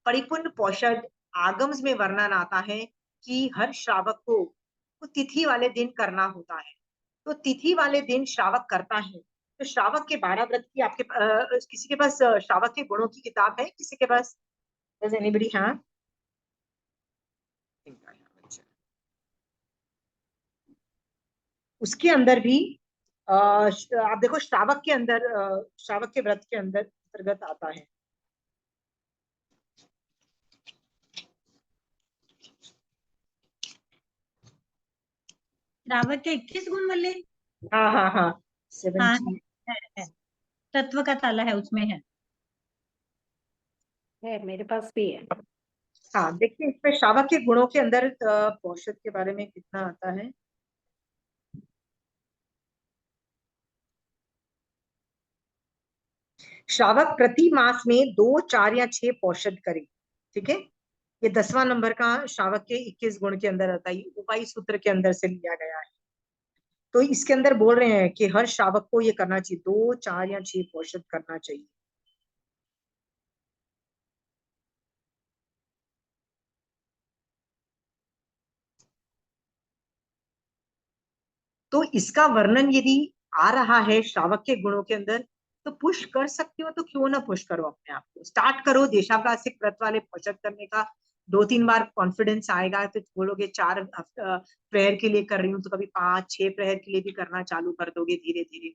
परिपूर्ण पौषध आगम्स में वर्णन आता है कि हर श्रावक को वो तिथि वाले दिन करना होता है। तो तिथि वाले दिन श्रावक करता है। तो श्रावक के 12 व्रत की आपके किसी के पास श्रावक के गुणों की किताब है किसी के पास? Does anybody have? उसके अंदर भी आप देखो श्रावक के अंदर श्रावक के व्रत के अंदर अंतर्गत आता है। श्रावक के 21 गुण वाले। हाँ हाँ हाँ, हाँ 70 है। तत्व का ताला है उसमें है। मेरे पास भी है। हाँ, देखिए इसमें श्रावक के गुणों के अंदर पौषध के बारे में कितना आता है। श्रावक प्रति मास में 2, 4 या 6 पौषध करे। ठीक है, ये 10वां नंबर का श्रावक के 21 गुण के अंदर आता है, उपाय सूत्र के अंदर से लिया गया है। तो इसके अंदर बोल रहे हैं कि हर श्रावक को ये करना चाहिए, 2, 4 या 6 पौषध करना चाहिए। तो इसका वर्णन यदि आ रहा है श्रावक के गुणों के अंदर, तो पुश कर सकते हो तो क्यों ना पुश करो अपने आप को। स्टार्ट करो देशावकाशिक व्रत वाले पौषध करने का। 2-3 बार कॉन्फिडेंस आएगा तो बोलोगे 4 प्रहर के लिए कर रही हूँ, तो कभी 5-6 प्रहर के लिए भी करना चालू कर दोगे धीरे धीरे।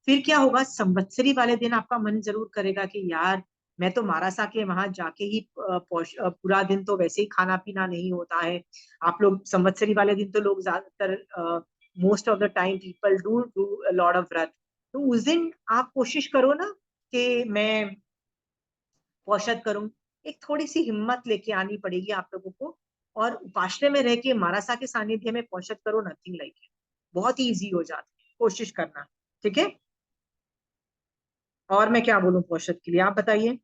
फिर क्या होगा, संवत्सरी वाले दिन आपका मन जरूर करेगा कि यार मैं तो मारासा के वहां जाके ही पूरा दिन तो वैसे ही खाना पीना नहीं होता है। आप लोग संवत्सरी वाले दिन तो लोग ज्यादातर most of the time people do lot of व्रत। तो उस दिन आप कोशिश करो ना कि मैं पौषध करूं। एक थोड़ी सी हिम्मत लेके आनी पड़ेगी आप लोगों को, और उपाश्रय में रह के मारासा के सानिध्य में पौषध करो, नथिंग लाइक इट, बहुत ही ईजी हो जाता है, कोशिश करना। ठीक है, और मैं क्या बोलूं पौषध के लिए, आप बताइए।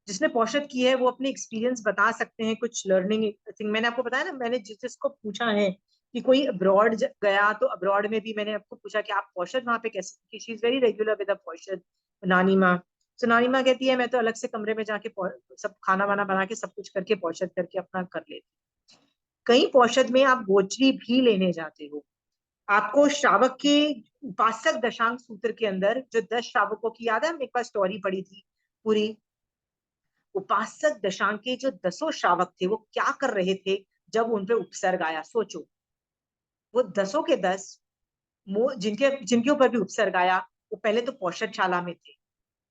जिसने पौषध की है वो अपने एक्सपीरियंस बता सकते हैं, कुछ लर्निंग थिंग। मैंने आपको बताया ना, मैंने जिसको पूछा है कि कोई अब्रॉड गया, तो अब्रॉड में भी मैंने आपको पूछा कि आप पौषध वहां पे कैसे, she is very regular with paushadh, नानी माँ। तो नानी माँ कहती है मैं तो अलग से कमरे में जाके सब खाना वाना बना के सब कुछ करके पौषध करके अपना कर लेती। कई पौषध में आप गोचरी भी लेने जाते हो। आपको श्रावक के उपासक दशांक सूत्र के अंदर जो 10 श्रावकों की, याद है हमने एक बार स्टोरी पढ़ी थी पूरी। उपासक दशांक के जो 10 श्रावक थे वो क्या कर रहे थे जब उन पे उपसर्ग आया, सोचो। वो 10 के 10 जिनके जिनके ऊपर भी उपसर्ग आया, वो पहले तो पौषधशाला में थे।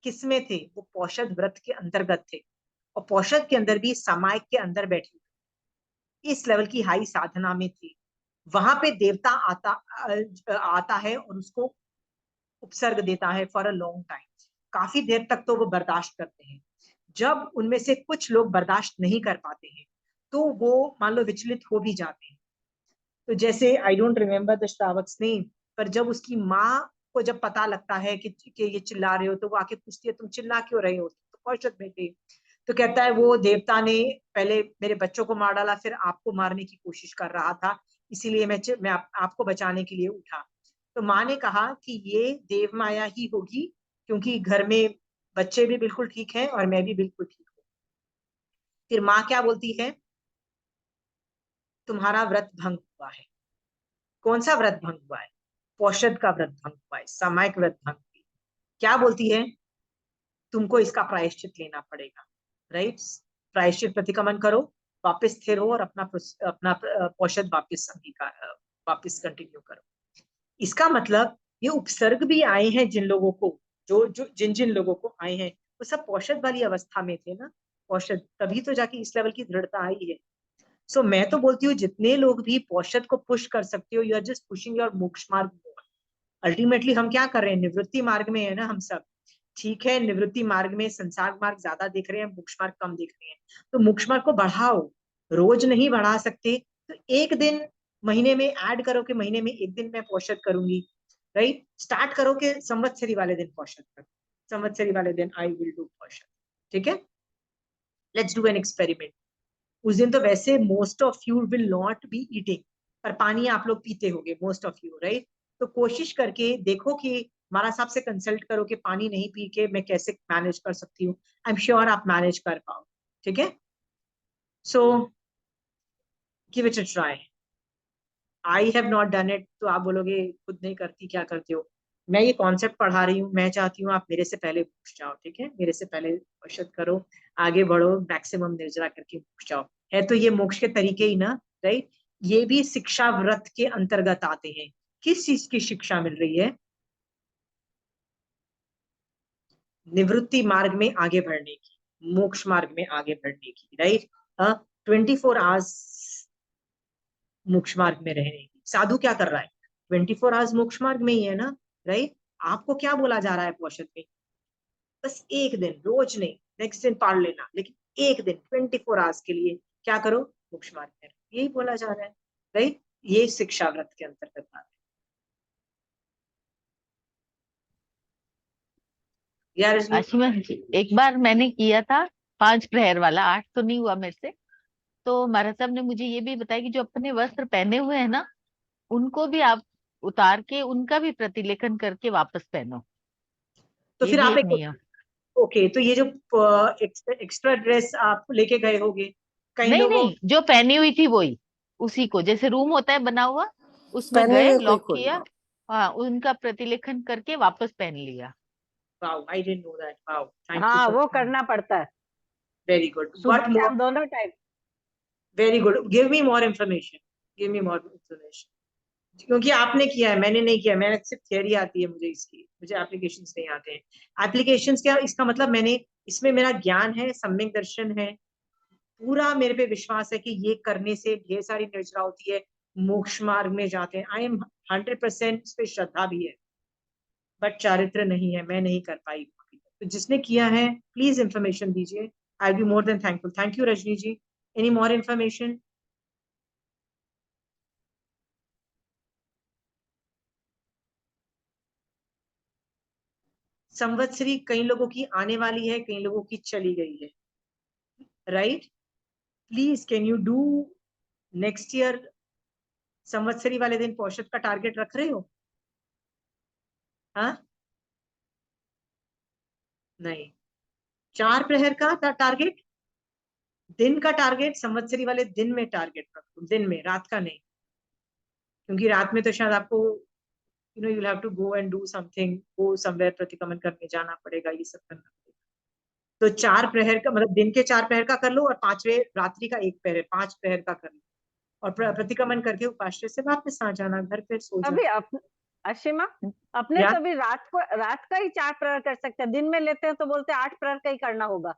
किस में थे वो? पौषध व्रत के अंतर्गत थे, और पौषध के अंदर भी सामायिक के अंदर बैठे, इस लेवल की हाई साधना में थे। वहां पे देवता आता है और उसको उपसर्ग देता है फॉर अ लॉन्ग टाइम, काफी देर तक तो वो बर्दाश्त करते हैं। जब उनमें से कुछ लोग बर्दाश्त नहीं कर पाते हैं तो वो मान लो विचलित हो भी जाते हैं। तो जैसे I don't remember the shravak's name, पर जब उसकी माँ को जब पता लगता है कि ये चिल्ला रहे हो, तो वो आके पूछती है तुम चिल्ला क्यों रहे हो, तो पौषध में थे। तो कहता है वो देवता ने पहले मेरे बच्चों को मार डाला, फिर आपको मारने की कोशिश कर रहा था, इसीलिए मैं आपको बचाने के लिए उठा। तो माँ ने कहा कि ये देव माया ही होगी, क्योंकि घर में बच्चे भी बिल्कुल ठीक हैं और मैं भी बिल्कुल ठीक हूँ। फिर माँ क्या बोलती है, तुम्हारा व्रत भंग हुआ है। कौन सा व्रत भंग हुआ है? पौषध का व्रत भंग हुआ है, सामायिक व्रत भंग हुई। क्या बोलती है? तुमको इसका प्रायश्चित लेना पड़ेगा, राइट? प्रायश्चित प्रतिक्रमण करो, वापस स्थिर हो और अपना अपना पौषध वापस अंगीकार वापस कंटिन्यू करो। इसका मतलब ये उपसर्ग भी आए हैं जिन लोगों को, जो जो जिन जिन लोगों को आए हैं वो सब पौषध वाली अवस्था में थे ना, पौषध, तभी तो जाके इस लेवल की दृढ़ता आई है। सो मैं तो बोलती हूँ जितने लोग भी पौषध को पुश कर सकते हो, you are just pushing your मोक्ष मार्ग। अल्टीमेटली हम क्या कर रहे हैं, निवृत्ति मार्ग में है ना हम सब। ठीक है, निवृत्ति मार्ग में संसार मार्ग ज्यादा देख रहे हैं, मोक्ष मार्ग कम देख रहे हैं। तो मोक्ष मार्ग को बढ़ाओ, रोज नहीं बढ़ा सकते तो एक दिन महीने में ऐड करो कि महीने में एक दिन मैं पौषध करूंगी, राइट? स्टार्ट करो कि संवत्सरी वाले दिन पौषध करो, संवत्सरी वाले दिन आई विल डू पौषध। ठीक है, लेट्स डू एन एक्सपेरिमेंट। उस दिन तो वैसे most of you will not be eating, पर पानी आप लोग पीते होगे मोस्ट ऑफ यू, राइट? तो कोशिश करके देखो कि हमारा साहब से कंसल्ट करो कि पानी नहीं पी के मैं कैसे मैनेज कर सकती हूँ। आई एम श्योर आप मैनेज कर पाओ, ठीक है? So give it a try. I have not done it, तो आप बोलोगे खुद नहीं करती क्या करते हो। मैं ये कॉन्सेप्ट पढ़ा रही हूँ, मैं चाहती हूँ आप मेरे से पहले पूछ जाओ, ठीक है? मेरे से पहले क्वेश्चन करो, आगे बढ़ो, मैक्सिमम निर्जरा करके पूछ जाओ। है तो ये मोक्ष के तरीके ही ना, राइट? ये भी शिक्षा व्रत के अंतर्गत आते हैं। किस चीज की शिक्षा मिल रही है? निवृत्ति मार्ग में आगे बढ़ने की, मोक्ष मार्ग में आगे बढ़ने की, राइट? 24 आवर्स मोक्ष मार्ग में रहने की। साधु क्या कर रहा है? 24 आवर्स मोक्ष मार्ग में ही है ना, राइट? आपको क्या बोला जा रहा है पोषण में? बस एक दिन, रोज नहीं, नेक्स्ट दिन पढ़ लेना, लेकिन एक दिन 24 आवर्स के लिए क्या करो? मोक्ष मार्ग में रहो। यही बोला जा रहा है, राइट? ये शिक्षा व्रत के अंतर्गत आता है। यार आशिमा जी, एक बार मैंने किया था 5 प्रहर वाला, 8 तो नहीं हुआ मेरे से। तो महाराज साहब ने मुझे ये भी बताया कि जो अपने वस्त्र पहने हुए हैं ना, उनको भी आप उतार के उनका भी प्रतिलेखन करके वापस पहनो। तो ये फिर भी आप एक एक, नियम। ओके, तो ये जो एक्स्ट्रा ड्रेस आप लेके गए होगे कई नहीं लोगों, नहीं, जो पहनी हुई थी वही, उसी को, जैसे रूम होता है बना हुआ, उसमें पहने गए, हुए कोई लॉक खोल किया, हाँ, उनका प्रतिलेखन करके वापस पहन लिया। Wow, I didn't know that, wow, thank you हाँ, फॉर, वो करना पड़ता है, वेरी गुड, सुबह व्हाट मोर, शाम दोनों time. Very good, give me more information, give me more information. क्योंकि आपने किया है, मैंने नहीं किया, मैंने सिर्फ थियरी आती है मुझे इसकी, मुझे एप्लीकेशंस नहीं आते हैं। एप्लीकेशंस क्या, इसका मतलब मैंने, इसमें मेरा ज्ञान है, सम्यक दर्शन है, पूरा मेरे पे विश्वास है कि ये करने से ढेर सारी निर्जरा होती है, मोक्ष मार्ग में जाते हैं। आई एम 100% इस पे श्रद्धा भी है, बट चारित्र नहीं है, मैं नहीं कर पाई। तो जिसने किया है प्लीज इंफॉर्मेशन दीजिए, I be more than thankful. Thank you Rajni ji. Any more information? Samvatsari कई लोगों की आने वाली है, कई लोगों की चली गई है, right? Please can you do next year Samvatsari वाले दिन पौषध का टारगेट रख रहे हो? हाँ, नहीं, 4 प्रहर का टारगेट, दिन का टारगेट, संवत्सरी वाले दिन में टारगेट रखो, दिन में, रात का नहीं। क्योंकि रात में तो शायद आपको, you know, you have to go and do something, go somewhere, प्रतिक्रमण करने जाना पड़ेगा, ये सब करना पड़ेगा। तो 4 प्रहर का मतलब दिन के 4 प्रहर का कर लो, और 5वें रात्रि का 1 प्रहर, 5 प्रहर का कर लो, और प्रतिक्रमण करके उपाश्रय से वापस आ जाना, घर पे सो जाना। अभी अशिमा, अपने या तो अभी रात का ही 4 प्रहर कर सकते हैं, दिन में लेते हैं तो बोलते हैं 8 प्रहर का ही करना होगा।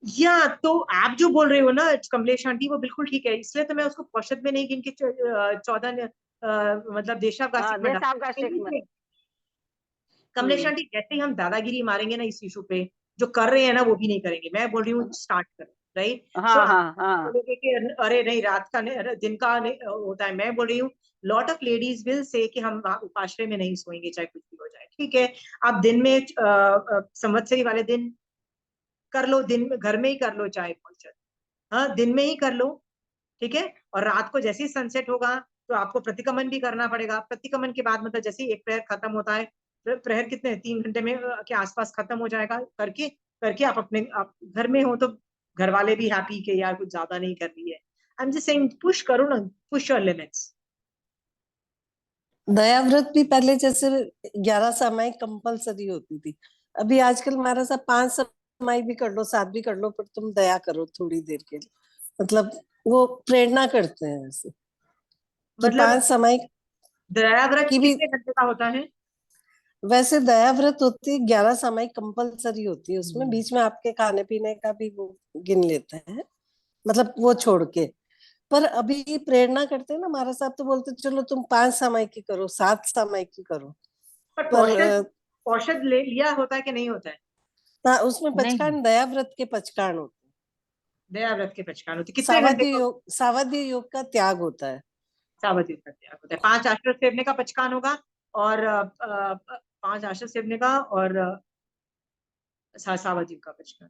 या तो आप जो बोल रहे हो ना कमलेश आंटी, वो बिल्कुल ठीक है, इसलिए तो मैं उसको पौषध में नहीं गिन के 14 मतलब हाँ, देशावकाशिक में जैसा आपका शेख में। डाल। कमलेश आंटी, जैसे ही हम दादागिरी मारेंगे ना इस इशू पे, जो कर रहे हैं ना वो भी नहीं करेंगे। मैं बोल रही हूँ स्टार्ट करो, राइट? सो हाँ आप हाँ हाँ। बोलोगे कि अरे नहीं, रात का नहीं, दिन का नहीं होता है। मैं बोल रही हूँ lot of ladies will say कि हम उपाश्रय में नहीं सोएंगे चाहे कुछ भी हो जाए, ठीक है? आप दिन में संवत्सरी वाले दिन कर लो, दिन में घर में ही कर लो चाहे पहुंच, हाँ, दिन में ही कर लो, ठीक है? और रात को जैसे ही सनसेट होगा तो आपको प्रतिक्रमण भी करना पड़ेगा। प्रतिक्रमण के बाद मतलब जैसे ही 1 प्रहर खत्म होता है, प्रहर कितने, 3 घंटे में के आसपास खत्म हो जाएगा, करके करके आप अपने, आप घर में हो तो घर वाले भी हैप्पी के यार कुछ ज्यादा नहीं कर रही है। I am just saying push करो ना, पुश योर लिमिट्स। दया व्रत भी पहले जैसे 11 सामायिक कंपलसरी होती थी, अभी आजकल हमारा सब 5 सामायिक भी कर लो, 7 भी कर लो, पर तुम दया करो थोड़ी देर के लिए। मतलब वो प्रेरणा करते हैं ऐसे कि मतलब 5 सामायिक दया व्रत की भी। कितने घंटे का होता है? वैसे दया व्रत होती है 11 सामायिक कंपलसरी होती है, उसमें बीच में आपके खाने पीने का भी वो गिन लेते हैं, मतलब वो छोड़ के। पर अभी प्रेरणा करते हैं ना, हमारा साहब तो बोलते चलो तुम 5 सामायिक की करो, 7 सामायिक की करो। पर पर औषध ले लिया होता है कि नहीं होता है? उसमें नहीं, पचकान, दया व्रत के पचकान होते हैं। दया व्रत के पचकान होते कितने घंटे का? सावध्य योग का त्याग होता है। सावधि का त्याग होता है। 5 आश्रय सेवने का पचकान होगा, और 5 आश्रय सेवने का, और सावजीव का पचका,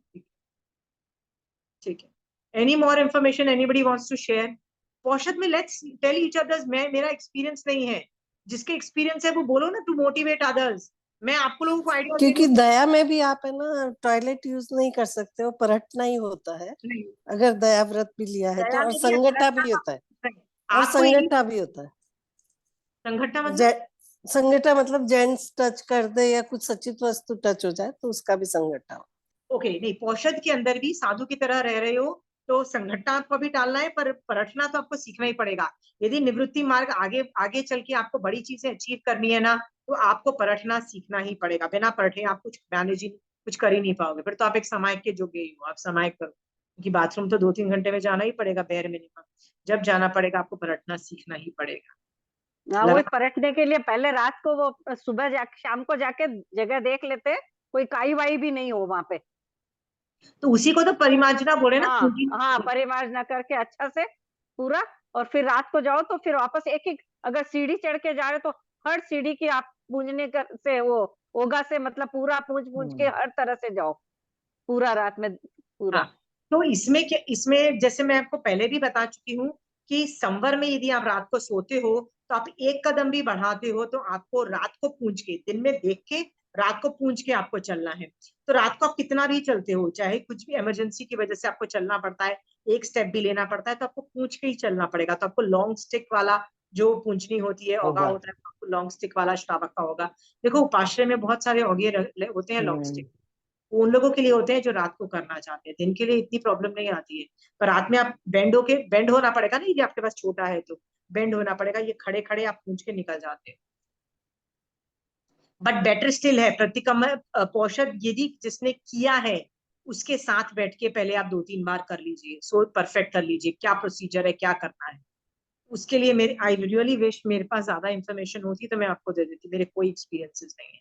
ठीक है। Any more information anybody wants to share? पौषध में लेट्स टेल ईच अदर्स। मेरा एक्सपीरियंस नहीं है, जिसके एक्सपीरियंस है वो बोलो ना, टू मोटिवेट अदर्स। मैं आपको लोगों को आइडिया क्योंकि दया में भी आप है ना टॉयलेट यूज नहीं कर सकते हो, परटना ही होता है नहीं, अगर दया व्रत भी लिया है तो, दया और में भी संगठा अच्छा भी होता है, नहीं। और आपको यही संगठा भी होता है। संगठन मतलब संगठा मतलब जेंट्स टच कर दे या कुछ सचित वस्तु टच हो जाए तो उसका भी संगठा हो। ओके, नहीं, पौषध के अंदर भी साधु की तरह रह रहे हो तो संगठन आपको भी टालना है, पर परटना तो आपको सीखना ही पड़ेगा। यदि निवृत्ति मार्ग आगे आगे चल के आपको बड़ी चीजें अचीव करनी है ना, तो आपको परटना सीखना ही पड़ेगा। बिना परटे आप कुछ मैनेज कुछ कर ही नहीं पाओगे। फिर तो आप एक समायक के जो गए हो, आप समायक करो, क्योंकि बाथरूम तो 2-3 घंटे में जाना ही पड़ेगा, बेर मिनिमम। जब जाना पड़ेगा आपको परटना सीखना ही पड़ेगा। हाँ, वो परटने के लिए पहले रात को वो सुबह शाम को जाके जगह देख लेते, कोई काई वाई भी नहीं हो वहां पे। तो उसी को तो परिमार्जना बोले ना, हाँ पूंजी। हाँ, परिमार्जना करके अच्छा से पूरा, और फिर रात को जाओ तो फिर वापस एक एक, अगर सीढ़ी चढ़ के जा रहे तो हर सीढ़ी की आप पूजने से वो ओगा से मतलब पूरा पूज पूज के हर तरह से जाओ पूरा रात में पूरा। हाँ, तो इसमें क्या, इसमें जैसे मैं आपको पहले भी बता चुकी हूँ कि संवर में यदि आप रात को सोते हो तो आप एक कदम भी बढ़ाते हो तो आपको रात को पूंज के, दिन में देख के रात को पूंज के आपको चलना है। तो रात को आप कितना भी चलते हो, चाहे कुछ भी इमरजेंसी की वजह से आपको चलना पड़ता है, एक स्टेप भी लेना पड़ता है, तो आपको पूंज के ही चलना पड़ेगा। तो आपको लॉन्ग स्टिक वाला जो पूंजनी होती है, ओगा होता है, आपको लॉन्ग स्टिक वाला श्रावक का होगा। देखो उपाश्रय में बहुत सारे ओगे होते हैं लॉन्ग स्टिक, उन लोगों के लिए होते हैं जो रात को करना चाहते हैं। दिन के लिए इतनी प्रॉब्लम नहीं आती है, पर रात में आप बेंड होना पड़ेगा ना, यदि आपके पास छोटा है तो बेंड होना पड़ेगा। ये खड़े खड़े आप पूंछ के निकल जाते हैं। बट बेटर स्टिल है प्रतिक्रमण पौषध यदि जिसने किया है उसके साथ बैठ के पहले आप 2-3 बार कर लीजिए, सो परफेक्ट कर लीजिए क्या प्रोसीजर है, क्या करना है। उसके लिए मेरे आई रियली विश मेरे पास ज्यादा इन्फॉर्मेशन होती तो मैं आपको दे देती, मेरे कोई एक्सपीरियंसेस नहीं है।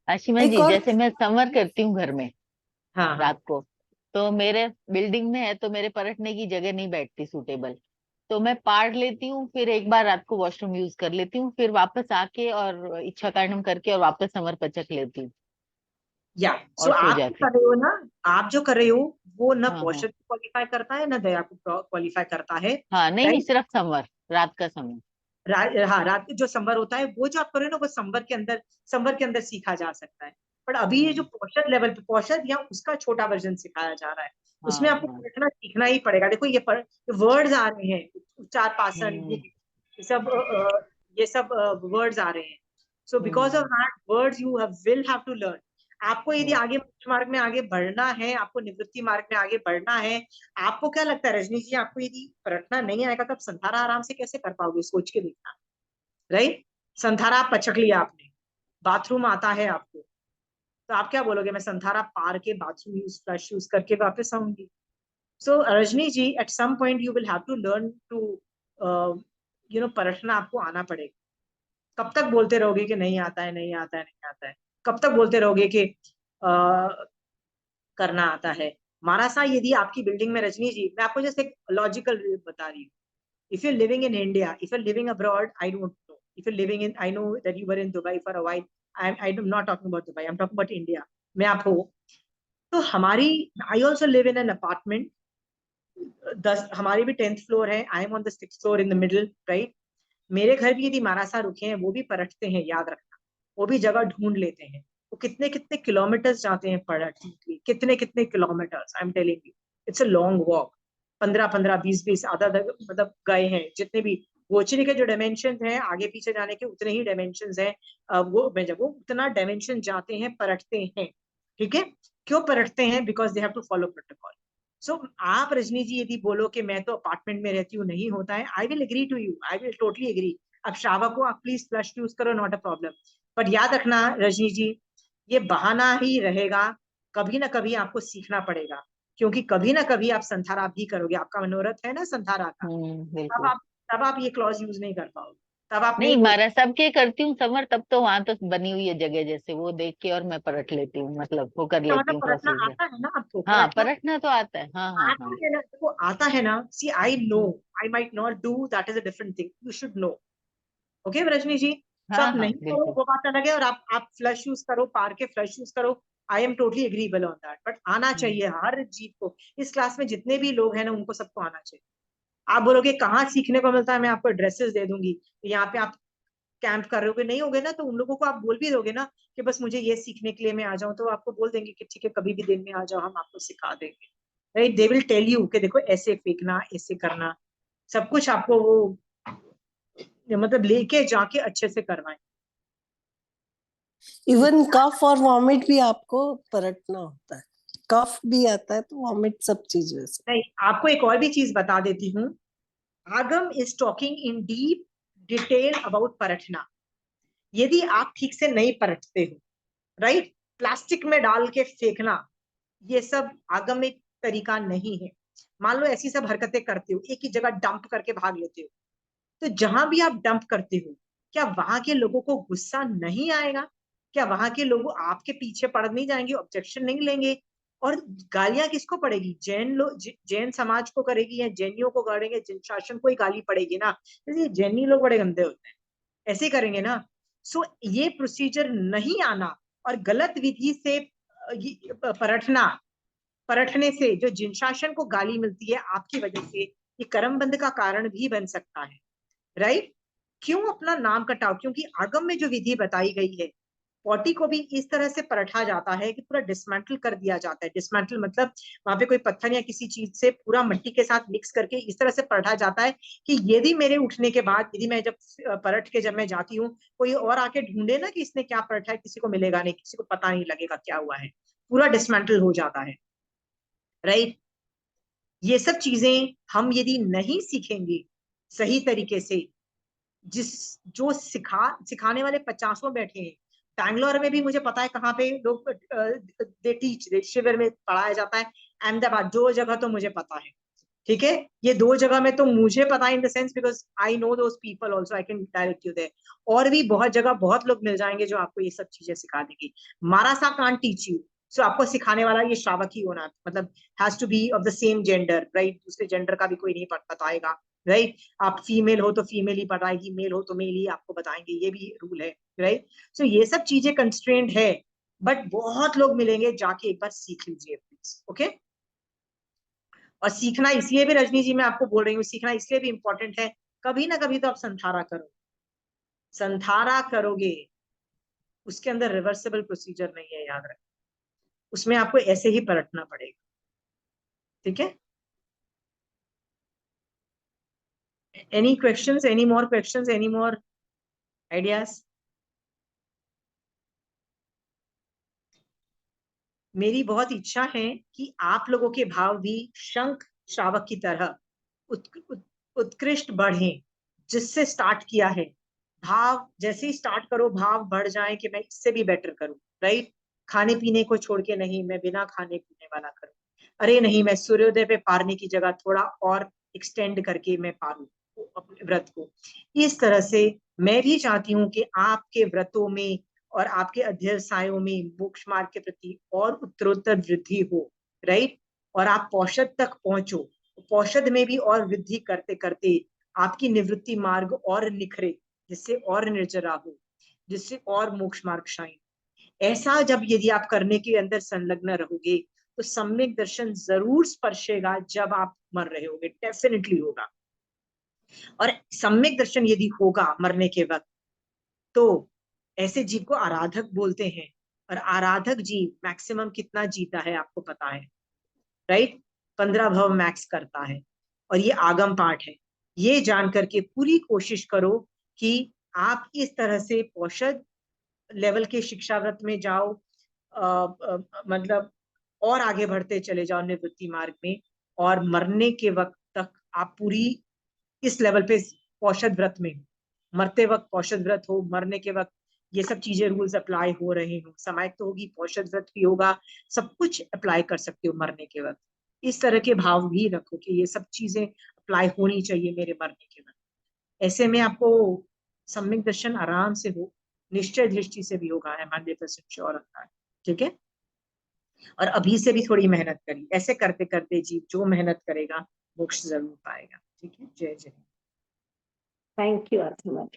आशिमा एक जी, और जैसे मैं समर करती हूँ घर में हाँ हाँ, रात को, तो मेरे बिल्डिंग में है तो मेरे परटने की जगह नहीं बैठती सूटेबल, तो मैं पाड़ लेती हूँ, फिर एक बार रात को वॉशरूम यूज कर लेती हूँ, फिर वापस आके और इच्छा कारणम करके और वापस समर पचक लेती हूँ या सो और सो आप जो जाती कर हूँ। रहे हो ना, आप जो कर रहे हो वो न हाँ हाँ पौषध को क्वालिफाई करता है न दया को क्वालिफाई करता है। हाँ, नहीं नहीं, राइट, सिर्फ समर रात का समय। हाँ, रात को जो संवर होता है वो जो आप कर रहे हो ना, वो संवर के अंदर सीखा जा सकता है। पर अभी ये जो हम्म, पौषध लेवल पे, पौषध या उसका छोटा वर्जन सिखाया जा रहा है, उसमें हाँ आपको हाँ। पढ़ना सीखना ही पड़ेगा। देखो ये वर्ड्स आ रहे हैं, उच्चार पासन, हम्म ये सब वर्ड्स आ रहे हैं। So because of hmm that words you will have to learn. आपको यदि हम्म। आगे मोक्ष मार्ग में आगे बढ़ना है, आपको निवृत्ति मार्ग में आगे बढ़ना है, आपको क्या लगता है रजनी जी, आपको यदि रटना नहीं आएगा तो आप संधारा आराम से कैसे कर पाओगे? सोच के देखना। राइट, संधारा आप पचक लिया आपने, बाथरूम आता है आपको, तो आप क्या बोलोगे? मैं संधारा पार के बाथरूम फ्लश यूज करके वापस आऊंगी। So Rajni ji, at some point you will have to learn to परखना आपको आना पड़ेगा। कब तक बोलते रहोगे कि नहीं आता है, नहीं आता है, नहीं आता है? कब तक बोलते रहोगे कि करना आता है? मारा सा यदि आपकी बिल्डिंग में, रजनी जी मैं आपको जैसे एक लॉजिकल बता रही हूँ, if you're living in India, if you're living abroad, I don't know. If you're living in, I know that you were in Dubai for a while. I'm not talking about Dubai. I'm talking about India. मैं आप हो तो हमारी, I also live in an apartment. हमारी भी 10th floor है, I am on the 6th floor in the middle, right. मेरे घर भी यदि मारासा रुके हैं वो भी परखते हैं, याद रखना, वो भी जगह ढूंढ लेते हैं। वो कितने कितने किलोमीटर्स जाते हैं पढ़ने के लिए, कितने कितने kilometres, I am telling you, it's a long walk. 15-15, 20-20 आधा मतलब गए हैं जितने भी गोचरी के जो डायमेंशन हैं, आगे पीछे जाने के उतने ही डायमेंशन हैं। जब वो उतना डायमेंशन जाते हैं, परखते हैं। ठीक है, क्यों परखते हैं? Because they have to follow protocol. So आप रजनी जी यदि बोलो कि मैं तो अपार्टमेंट में रहती हूँ, नहीं होता है, I will agree to you, I will totally agree. अब श्रावक को आप प्लीज फ्लश यूज करो, नॉट अ प्रॉब्लम। बट याद रखना रजनी जी, ये बहाना ही रहेगा, कभी ना कभी आपको सीखना पड़ेगा, क्योंकि कभी ना कभी आप संथारा भी करोगे, आपका मनोरथ है ना संथारा का। तब बिल्कुल। आप तब आप ये क्लॉज यूज नहीं कर पाओगे, तब आप नहीं नहीं, बोल। मारा सबके करती हूँ समर, तब तो वहां तो बनी हुई है जगह, जैसे वो देख के और मैं परख लेती हूँ, मतलब वो कर क्या लेती मतलब हूँ परखना प्रोसीजर। आता है ना आपको? हाँ, परखना परखना तो आता है, हाँ हाँ आता हाँ। है ना, देखो आता है ना। See I know, I might not do, that is a different thing, you should know. Okay Rajni ji, तो हाँ आप हाँ नहीं करो बिल्कुल। वो बात अलग है, और आप फ्लश यूज करो, पार के फ्लश यूज करो, I am totally agreeable on that, but आना चाहिए हर जीव को। इस क्लास में जितने भी लोग हैं ना, उनको सबको आना चाहिए। आप बोलोगे कहाँ सीखने को मिलता है, मैं आपको एड्रेसेस दे दूंगी, यहाँ पे आप कैंप कर रहे हो, नहीं होगे ना, तो उन लोगों को आप बोल भी दोगे ना कि बस मुझे ये सीखने के लिए मैं आ जाऊं, तो आपको बोल देंगे कि ठीक है कभी भी दिन में आ जाओ, हम आपको सिखा देंगे। Right, they will tell you कि देखो ऐसे फेंकना, ऐसे करना, सब कुछ आपको वो मतलब लेके जाके अच्छे से करवाएं। इवन कफ और वॉमिट भी आपको परटना होता है, कफ भी आता है तो वॉमिट, सब चीज वैसे। नहीं, आपको एक और भी चीज बता देती हूँ, Agam is talking in deep detail about parathna. यदि आप ठीक से नहीं परटते हो, राइट, प्लास्टिक में डाल के फेंकना, ये सब आगमिक तरीका नहीं है। मान लो ऐसी सब हरकतें करते हो, एक ही जगह डंप करके भाग लेते हो, तो जहां भी आप डंप करते हो, क्या वहां के लोगों को गुस्सा नहीं आएगा? क्या वहां के लोग आपके पीछे पड़ नहीं जाएंगे, ऑब्जेक्शन नहीं लेंगे? और गालियां किसको पड़ेगी? जैन लोग, जैन समाज को करेगी, या जैनियों को करेंगे, जिन शासन को ही गाली पड़ेगी ना। जैसे जैनी लोग बड़े गंदे होते हैं, ऐसे ही करेंगे ना। सो ये प्रोसीजर नहीं आना, और गलत विधि से परटना, परटने से जो जिन शासन को गाली मिलती है आपकी वजह से, ये कर्म बंध का कारण भी बन सकता है। राइट, क्यों अपना नाम कटाओ? क्योंकि आगम में जो विधि बताई गई है, पॉटी को भी इस तरह से परखा जाता है कि पूरा डिसमेंटल कर दिया जाता है। डिसमेंटल मतलब वहां पे कोई पत्थर या किसी चीज से पूरा मिट्टी के साथ मिक्स करके इस तरह से परखा जाता है कि यदि मेरे उठने के बाद, यदि मैं जब परट के जब मैं जाती हूँ, कोई और आके ढूंढे ना कि इसने क्या परखा है, किसी को मिलेगा नहीं, किसी को पता नहीं लगेगा क्या हुआ है, पूरा डिसमेंटल हो जाता है। राइट, ये सब चीजें हम यदि नहीं सीखेंगे सही तरीके से, जिस जो सिखाने वाले 50 बैठे हैं, बैंगलोर में भी मुझे पता है कहाँ पे लोग दे टीच, शिविर में पढ़ाया जाता है, अहमदाबाद, 2 जगह तो मुझे पता है। ठीक है, ये 2 जगह में तो मुझे पता है, in the sense because I know those people also, I can direct you there. और भी बहुत जगह बहुत लोग मिल जाएंगे जो आपको ये सब चीजें सिखा देंगे। मारासा कांट टीच यू, सो आपको सिखाने वाला ये श्रावक ही होना, मतलब has to be of the same gender, right, दूसरे जेंडर का भी कोई नहीं बताएगा। राइट, आप फीमेल हो तो फीमेल ही बताएगी, मेल हो तो मेल ही आपको बताएंगे, ये भी रूल है। राइट, सो ये सब चीजें कंस्ट्रेंट है, बट बहुत लोग मिलेंगे, जाके एक बार सीख लीजिए प्लीज। ओके, और सीखना इसलिए भी, रजनी जी मैं आपको बोल रही हूँ, सीखना इसलिए भी इंपॉर्टेंट है, कभी ना कभी तो आप संथारा करो, संथारा करोगे, उसके अंदर रिवर्सिबल प्रोसीजर नहीं है, याद रखें, उसमें आपको ऐसे ही पलटना पड़ेगा। ठीक है, any questions, any more questions, any more ideas? मेरी बहुत इच्छा है कि आप लोगों के भाव भी शंख श्रावक की तरह उत्कृष्ट बढ़े। जिससे स्टार्ट किया है, भाव जैसे ही स्टार्ट करो, भाव बढ़ जाए कि मैं इससे भी बेटर करूं। राइट, खाने पीने को छोड़ के नहीं, मैं बिना खाने पीने वाला करूं। अरे नहीं, मैं सूर्योदय पे पारने की जगह थोड़ा और एक्सटेंड करके मैं पारूं अपने व्रत को। इस तरह से मैं भी चाहती हूँ कि आपके व्रतों में और आपके अध्यवसायों में मोक्ष मार्ग के प्रति और उत्तरोत्तर वृद्धि हो। राइट, और आप पौषध तक पहुंचो, पौषध में भी और वृद्धि करते करते आपकी निवृत्ति मार्ग और निखरे, जिससे और निर्जरा हो, जिससे और मोक्ष मार्ग शाइन। ऐसा जब यदि आप करने के अंदर संलग्न रहोगे, तो सम्यक दर्शन जरूर स्पर्शेगा जब आप मर रहे होगे, डेफिनेटली होगा। और सम्यक दर्शन यदि होगा मरने के वक्त, तो ऐसे जीव को आराधक बोलते हैं। और आराधक जीव मैक्सिमम कितना जीता है आपको पता है? राइट, 15 भव मैक्स करता है, और ये आगम पाठ है। ये जान करके पूरी कोशिश करो कि आप इस तरह से पौषध लेवल के शिक्षाव्रत में जाओ, मतलब और आगे बढ़ते चले जाओ निवृत्ति मार्ग में, और मरने के वक्त तक आप पूरी इस लेवल पे पौषध व्रत में हो। मरते वक्त पौषध व्रत हो, मरने के वक्त ये सब चीजें रूल्स अप्लाई हो रहे हो, समायिक तो होगी, पौषध व्रत भी होगा, सब कुछ अप्लाई कर सकते हो मरने के वक्त। इस तरह के भाव भी रखो कि ये सब चीजें अप्लाई होनी चाहिए मेरे मरने के वक्त। ऐसे में आपको सम्यक दर्शन आराम से हो, निश्चय दृष्टि से भी होगा, है 100% श्योर होता है। ठीक है, और अभी से भी थोड़ी मेहनत करिए, ऐसे करते करते जीव जो मेहनत करेगा मोक्ष जरूर पाएगा। ठीक है, जय जय। थैंक यू आत्मा।